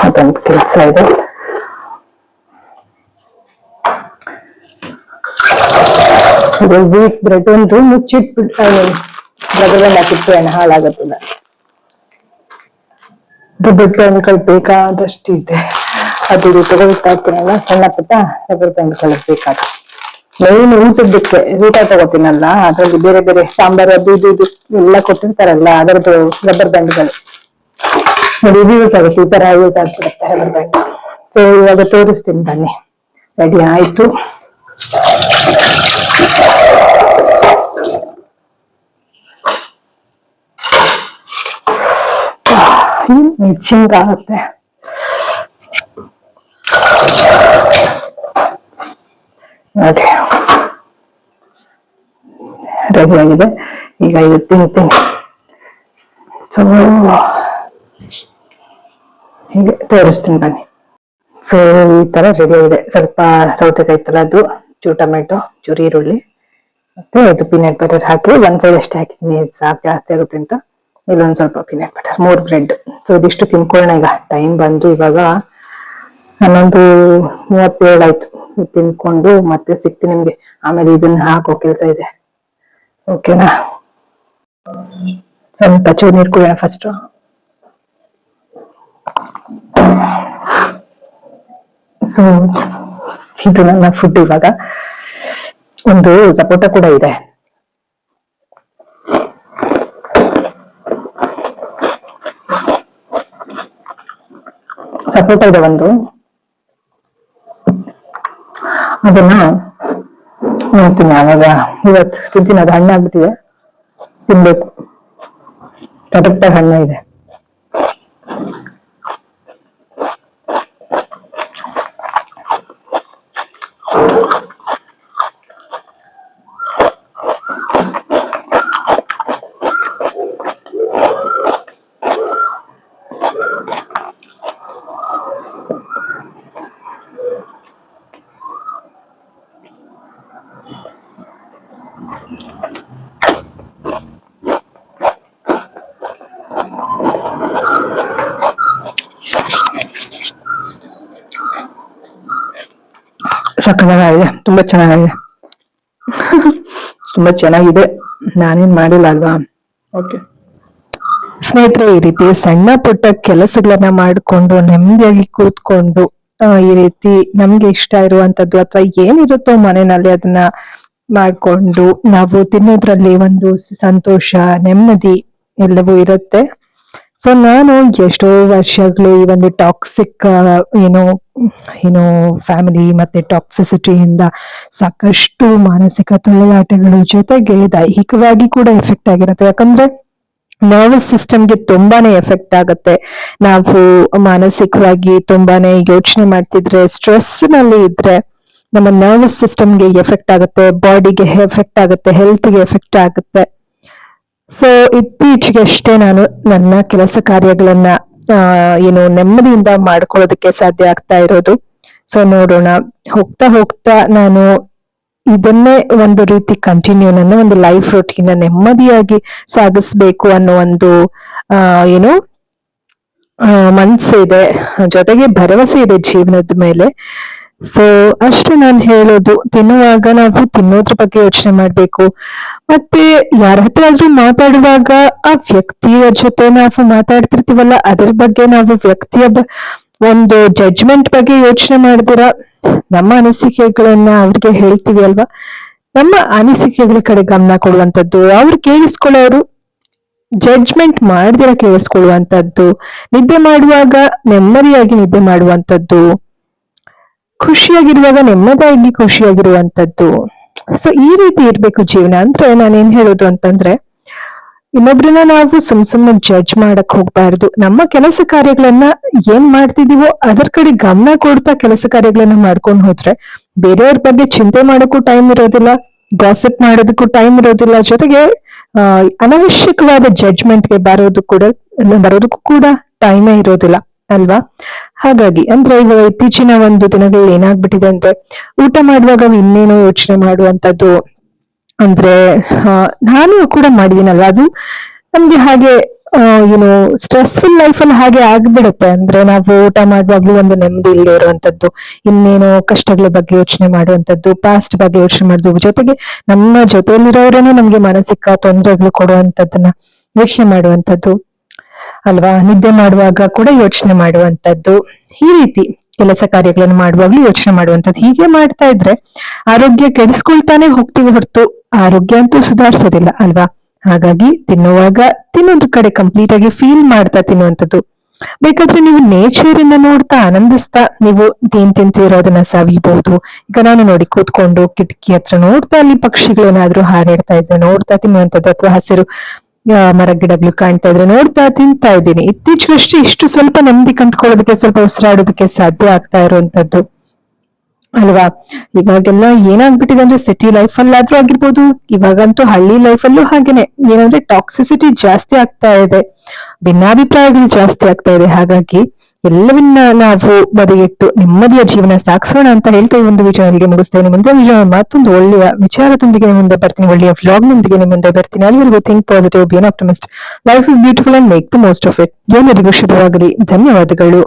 ಅದೊಂದು ಕೆಲಸ ಇದೆ. ಇದು ವೀಟ್ ಬ್ರೆಡ್ ಒಂದು ಮುಚ್ಚಿಟ್ಬಿಟ್ಟು ಬ್ರೆಡ್ ಹಾಕಿಟ್ಟು ಹಾಳಾಗತ್ತದ. ರಬ್ಬರ್ ಬ್ಯಾಂಡ್ಗಳು ಬೇಕಾದಷ್ಟು ಇದೆ, ಅದು ತಗೊಳ್ತಾ ಇರ್ತೀನಲ್ಲ ಸಣ್ಣ ಪುಟ್ಟ ರಬ್ಬರ್ ಬ್ಯಾಂಡ್ಗಳು ಬೇಕಾದ. ಮೇನ್ ಊಟದ್ದಕ್ಕೆ ಊಟ ತಗೋತೀನಲ್ಲ, ಅದ್ರಲ್ಲಿ ಬೇರೆ ಬೇರೆ ಸಾಂಬಾರು ಅದು ಇದು ಇದು ಎಲ್ಲ ಕೊಟ್ಟಿರ್ತಾರಲ್ಲ, ಅದರದ್ದು ರಬ್ಬರ್ ಬ್ಯಾಂಡ್ಗಳು ನೋಡಿ ಇದು ಯೂಸ್ ಆಗುತ್ತೆ. ಈ ತರ ಯೂಸ್ ಆಗ್ಬಿಡುತ್ತೆ ರಬ್ಬರ್ ಬ್ಯಾಂಡ್. ಸೊ ಇವಾಗ ತೋರಿಸ್ತೀನಿ ಬನ್ನಿ. ರೆಡಿ ಆಯ್ತು. ಮಿಕ್ಸಿಂಗ್ ಆಗುತ್ತೆ. ನೋಡಿ ರೆಡಿ ಆಗಿದೆ. ಈಗ ಇದು ತಿಂತೀನಿ. ಸೊ ಹೀಗೆ ತೋರಿಸ್ತೀನಿ ಬನ್ನಿ. ಸೊ ಈ ತರ ರೆಡಿ ಆಗಿದೆ. ಸ್ವಲ್ಪ ಸೌತೆಕಾಯಿ ತರ ಅದು, ಚೂರು ಟೊಮೆಟೊ, ಚೂರು ಈರುಳ್ಳಿ, ಮತ್ತೆ ಇದು ಪೀನಟ್ ಬಟರ್ ಹಾಕಿ ಒಂದ್ ಸೈಡ್ ಅಷ್ಟೇ ಹಾಕಿದ್ದೀನಿ, ಸಾಕು ಜಾಸ್ತಿ ಆಗುತ್ತೆ ಅಂತ. ಇಲ್ಲೊಂದ್ ಸ್ವಲ್ಪ ಪೀನಟ್ ಬಟರ್, 3 ಬ್ರೆಡ್. ಸೊ ಇದಿಷ್ಟು ತಿನ್ಕೊಳ್ಳೋಣ. ಈಗ ಟೈಮ್ ಬಂದು ಇವಾಗ 11:37 ಆಯ್ತು. ತಿನ್ಕೊಂಡು ಮತ್ತೆ ಸಿಗ್ತೀನಿ ನಿಮ್ಗೆ. ಆಮೇಲೆ ಇದನ್ನ ಹಾಕೋ ಕೆಲಸ ಇದೆ, ಓಕೆನಾ. ಸ್ವಲ್ಪ ಚೂರು ನೀರು ಕುಡಿಯೋಣ ಫಸ್ಟ್. ಸೊ ಇದು ನನ್ನ ಫುಡ್. ಇವಾಗ ಒಂದು ಸಪೋಟ ಕೂಡ ಇದೆ. ಸಪೋಟ ಇದೆ ಒಂದು. ಅದನ್ನ ನೋಡ್ತೀನಿ ಆವಾಗ. ಇವತ್ತು ತಿಂತೀನಿ, ಅದು ಹಣ್ಣಾಗ್ಬಿಟ್ಟಿದೆ, ತಿನ್ಬೇಕು. ಕರೆಕ್ಟಾಗಿ ಹಣ್ಣ ಇದೆ. ಸಕ್ಕತ್ತಾಗಿದೆ, ತುಂಬಾ ಚೆನ್ನಾಗಿದೆ. ತುಂಬಾ ಚೆನ್ನಾಗಿದೆ, ನಾನೇನ್ ಮಾಡಿಲ್ಲ ಅಲ್ವಾ. ಓಕೆ ಸ್ನೇಹಿತರೆ, ಈ ರೀತಿ ಸಣ್ಣ ಪುಟ್ಟ ಕೆಲಸಗಳನ್ನ ಮಾಡಿಕೊಂಡು ನೆಮ್ಮದಿಯಾಗಿ ಕೂತ್ಕೊಂಡು ಈ ರೀತಿ ನಮ್ಗೆ ಇಷ್ಟ ಇರುವಂತದ್ದು ಅಥವಾ ಏನಿರುತ್ತೋ ಮನೆಯಲ್ಲಿ ಅದನ್ನ ಮಾಡ್ಕೊಂಡು ನಾವು ತಿನ್ನೋದ್ರಲ್ಲಿ ಒಂದು ಸಂತೋಷ, ನೆಮ್ಮದಿ ಎಲ್ಲವೂ ಇರುತ್ತೆ. ಸೊ ನಾನು ಎಷ್ಟೋ ವರ್ಷಗಳು ಈ ಒಂದು ಟಾಕ್ಸಿಕ್ ಏನೋ ಏನೋ ಫ್ಯಾಮಿಲಿ ಮತ್ತೆ ಟಾಕ್ಸಿಸಿಟಿಯಿಂದ ಸಾಕಷ್ಟು ಮಾನಸಿಕ ತೊಳಲಾಟಗಳು ಜೊತೆಗೆ ದೈಹಿಕವಾಗಿ ಕೂಡ ಎಫೆಕ್ಟ್ ಆಗಿರುತ್ತೆ. ಯಾಕಂದ್ರೆ ನರ್ವಸ್ ಸಿಸ್ಟಮ್ಗೆ ತುಂಬಾನೇ ಎಫೆಕ್ಟ್ ಆಗುತ್ತೆ. ನಾವು ಮಾನಸಿಕವಾಗಿ ತುಂಬಾನೇ ಯೋಚನೆ ಮಾಡ್ತಿದ್ರೆ, ಸ್ಟ್ರೆಸ್ ನಲ್ಲಿ ಇದ್ರೆ ನಮ್ಮ ನರ್ವಸ್ ಸಿಸ್ಟಮ್ಗೆ ಎಫೆಕ್ಟ್ ಆಗುತ್ತೆ, ಬಾಡಿಗೆ ಎಫೆಕ್ಟ್ ಆಗುತ್ತೆ, ಹೆಲ್ತ್ಗೆ ಎಫೆಕ್ಟ್ ಆಗುತ್ತೆ. ಸೊ ಇತ್ತೀಚೆಗಷ್ಟೇ ನಾನು ನನ್ನ ಕೆಲಸ ಕಾರ್ಯಗಳನ್ನ ಏನು ನೆಮ್ಮದಿಯಿಂದ ಮಾಡ್ಕೊಳ್ಳೋದಕ್ಕೆ ಸಾಧ್ಯ ಆಗ್ತಾ ಇರೋದು. ಸೊ ನೋಡೋಣ, ಹೋಗ್ತಾ ಹೋಗ್ತಾ ನಾನು ಇದನ್ನೇ ಒಂದು ರೀತಿ ಕಂಟಿನ್ಯೂ, ನನ್ನ ಒಂದು ಲೈಫ್ ರೂಟೀನ್ ನೆಮ್ಮದಿಯಾಗಿ ಸಾಗಿಸ್ಬೇಕು ಅನ್ನೋ ಒಂದು ಏನು ಮನ್ಸಿದೆ, ಜೊತೆಗೆ ಭರವಸೆ ಇದೆ ಜೀವನದ ಮೇಲೆ. ಸೊ ಅಷ್ಟೇ ನಾನು ಹೇಳೋದು. ತಿನ್ನುವಾಗ ನಾವು ತಿನ್ನೋದ್ರ ಬಗ್ಗೆ ಯೋಚನೆ ಮಾಡ್ಬೇಕು. ಮತ್ತೆ ಯಾರ ಹತ್ರ ಆದ್ರೂ ಮಾತಾಡುವಾಗ ಆ ವ್ಯಕ್ತಿಯ ಜೊತೆ ನಾವು ಮಾತಾಡ್ತಿರ್ತೀವಲ್ಲ, ಅದ್ರ ಬಗ್ಗೆ ನಾವು ವ್ಯಕ್ತಿಯ ಒಂದು ಜಡ್ಜ್ಮೆಂಟ್ ಬಗ್ಗೆ ಯೋಚನೆ ಮಾಡಿದಿರ ನಮ್ಮ ಅನಿಸಿಕೆಗಳನ್ನ ಅವ್ರಿಗೆ ಹೇಳ್ತೀವಿ ಅಲ್ವಾ, ನಮ್ಮ ಅನಿಸಿಕೆಗಳ ಕಡೆ ಗಮನ ಕೊಡುವಂತದ್ದು, ಅವ್ರು ಕೇಳಿಸ್ಕೊಳ್ಳೋರು ಜಡ್ಜ್ಮೆಂಟ್ ಮಾಡ್ದಿರ ಕೇಳಿಸ್ಕೊಳ್ಳುವಂತದ್ದು, ನಿದ್ದೆ ಮಾಡುವಾಗ ನೆಮ್ಮದಿಯಾಗಿ ನಿದ್ದೆ ಮಾಡುವಂತದ್ದು, ಖುಷಿಯಾಗಿರುವಾಗ ನೆಮ್ಮದಿಯಾಗಿ ಖುಷಿಯಾಗಿರುವಂತದ್ದು. ಸೊ ಈ ರೀತಿ ಇರ್ಬೇಕು ಜೀವನ. ಅಂದ್ರೆ ನಾನೇನ್ ಹೇಳೋದು ಅಂತಂದ್ರೆ, ಇನ್ನೊಬ್ರನ್ನ ನಾವು ಸುಮ್ನೆ ಜಡ್ಜ್ ಮಾಡಕ್ ಹೋಗ್ಬಾರ್ದು. ನಮ್ಮ ಕೆಲಸ ಕಾರ್ಯಗಳನ್ನ ಏನ್ ಮಾಡ್ತಿದೀವೋ ಅದರ ಕಡೆ ಗಮನ ಕೊಡ್ತಾ ಕೆಲಸ ಕಾರ್ಯಗಳನ್ನ ಮಾಡ್ಕೊಂಡು ಹೋದ್ರೆ ಬೇರೆಯವ್ರ ಬಗ್ಗೆ ಚಿಂತೆ ಮಾಡೋಕ್ಕೂ ಟೈಮ್ ಇರೋದಿಲ್ಲ, ಗಾಸಿಪ್ ಮಾಡೋದಕ್ಕೂ ಟೈಮ್ ಇರೋದಿಲ್ಲ, ಜೊತೆಗೆ ಅನವಶ್ಯಕವಾದ ಜಡ್ಜ್ಮೆಂಟ್ಗೆ ಬರೋದಕ್ಕೂ ಕೂಡ ಟೈಮೇ ಇರೋದಿಲ್ಲ ಅಲ್ವಾ. ಹಾಗಾಗಿ ಅಂದ್ರೆ ಇವಾಗ ಇತ್ತೀಚಿನ ಒಂದು ದಿನಗಳಲ್ಲಿ ಏನಾಗ್ಬಿಟ್ಟಿದೆ ಅಂದ್ರೆ, ಊಟ ಮಾಡುವಾಗ ಇನ್ನೇನೋ ಯೋಚನೆ ಮಾಡುವಂತದ್ದು. ಅಂದ್ರೆ ನಾನು ಕೂಡ ಮಾಡಿದೀನಲ್ವಾ, ಅದು ನಮ್ಗೆ ಹಾಗೆ ಏನು ಸ್ಟ್ರೆಸ್ಫುಲ್ ಲೈಫಲ್ಲಿ ಹಾಗೆ ಆಗ್ಬಿಡುತ್ತೆ. ಅಂದ್ರೆ ನಾವು ಊಟ ಮಾಡುವಾಗ್ಲೂ ಒಂದು ನೆಮ್ಮದಿ ಇಲ್ಲದೆ ಇರುವಂತದ್ದು, ಇನ್ನೇನೋ ಕಷ್ಟಗಳ ಬಗ್ಗೆ ಯೋಚನೆ ಮಾಡುವಂತದ್ದು, ಪಾಸ್ಟ್ ಬಗ್ಗೆ ಯೋಚನೆ ಮಾಡೋದು, ಜೊತೆಗೆ ನಮ್ಮ ಜೊತೆಯಲ್ಲಿರೋರೇನೆ ನಮ್ಗೆ ಮಾನಸಿಕ ತೊಂದರೆಗಳು ಕೊಡುವಂತದ್ದನ್ನ ಯೋಚನೆ ಮಾಡುವಂತದ್ದು ಅಲ್ವಾ. ನಿದ್ದೆ ಮಾಡುವಾಗ ಕೂಡ ಯೋಚನೆ ಮಾಡುವಂತದ್ದು, ಈ ರೀತಿ ಕೆಲಸ ಕಾರ್ಯಗಳನ್ನು ಮಾಡುವಾಗ್ಲೂ ಯೋಚನೆ ಮಾಡುವಂತದ್ದು. ಹೀಗೆ ಮಾಡ್ತಾ ಇದ್ರೆ ಆರೋಗ್ಯ ಕೆಡಿಸ್ಕೊಳ್ತಾನೆ ಹೋಗ್ತೀವಿ ಹೊರತು ಆರೋಗ್ಯ ಅಂತೂ ಸುಧಾರಿಸೋದಿಲ್ಲ ಅಲ್ವಾ. ಹಾಗಾಗಿ ತಿನ್ನುವಾಗ ತಿನ್ನೋದ್ರ ಕಡೆ ಕಂಪ್ಲೀಟ್ ಆಗಿ ಫೀಲ್ ಮಾಡ್ತಾ ತಿನ್ನುವಂಥದ್ದು. ಬೇಕಾದ್ರೆ ನೀವು ನೇಚರ್ ಅನ್ನ ನೋಡ್ತಾ ಆನಂದಿಸ್ತಾ ನೀವು ತಿಂತಿರೋದನ್ನ ಸವಿಬಹುದು. ಈಗ ನಾನು ನೋಡಿ ಕೂತ್ಕೊಂಡು ಕಿಟಕಿ ಹತ್ರ ನೋಡ್ತಾ ಅಲ್ಲಿ ಪಕ್ಷಿಗಳೇನಾದ್ರೂ ಹಾರಾಡ್ತಾ ಇದ್ರೆ ನೋಡ್ತಾ ತಿನ್ನುವಂಥದ್ದು, ಅಥವಾ ಹಸಿರು ಮರ ಗಿಡಗಳು ಕಾಣ್ತಾ ಇದ್ರೆ ನೋಡ್ತಾ ತಿಂತಾ ಇದ್ದೀನಿ. ಇತ್ತೀಚೆಗಷ್ಟೇ ಇಷ್ಟು ಸ್ವಲ್ಪ ನೆಮ್ಮದಿ ಕಂಡುಕೊಳ್ಳೋದಕ್ಕೆ, ಸ್ವಲ್ಪ ಉಸಿರಾಡೋದಕ್ಕೆ ಸಾಧ್ಯ ಆಗ್ತಾ ಇರುವಂತದ್ದು ಅಲ್ವಾ. ಇವಾಗೆಲ್ಲ ಏನಾಗ್ಬಿಟ್ಟಿದೆ ಅಂದ್ರೆ, ಸಿಟಿ ಲೈಫ್ ಅಲ್ಲಾದ್ರೂ ಆಗಿರ್ಬೋದು, ಇವಾಗಂತೂ ಹಳ್ಳಿ ಲೈಫಲ್ಲೂ ಹಾಗೇನೆ ಏನಂದ್ರೆ ಟಾಕ್ಸಿಸಿಟಿ ಜಾಸ್ತಿ ಆಗ್ತಾ ಇದೆ, ಭಿನ್ನಾಭಿಪ್ರಾಯಗಳು ಜಾಸ್ತಿ ಆಗ್ತಾ ಇದೆ. ಹಾಗಾಗಿ ಎಲ್ಲವನ್ನ ನಾವು ಬದಿಗಿಟ್ಟು ನೆಮ್ಮದಿಯ ಜೀವನ ಸಾಗಿಸೋಣ ಅಂತ ಹೇಳ್ತಾ ಈ ಒಂದು ವಿಚಾರ ಇಲ್ಲಿಗೆ ಮುಗಿಸ್ತೇನೆ. ಮುಂದೆ ವಿಚಾರ ಮತ್ತೊಂದು ಒಳ್ಳೆಯ ವಿಚಾರದೊಂದಿಗೆ ಮುಂದೆ ಬರ್ತೀನಿ, ಒಳ್ಳೆಯ ವ್ಲಾಗ್ ನೊಂದಿಗೆ ಮುಂದೆ ಬರ್ತೀನಿ. ಅಲ್ಲಿವರೆಗೂ think positive, B on optimist, life is beautiful and make the most of it. ಎಲ್ಲರಿಗೂ ಶುಭವಾಗಲಿ. ಧನ್ಯವಾದಗಳು.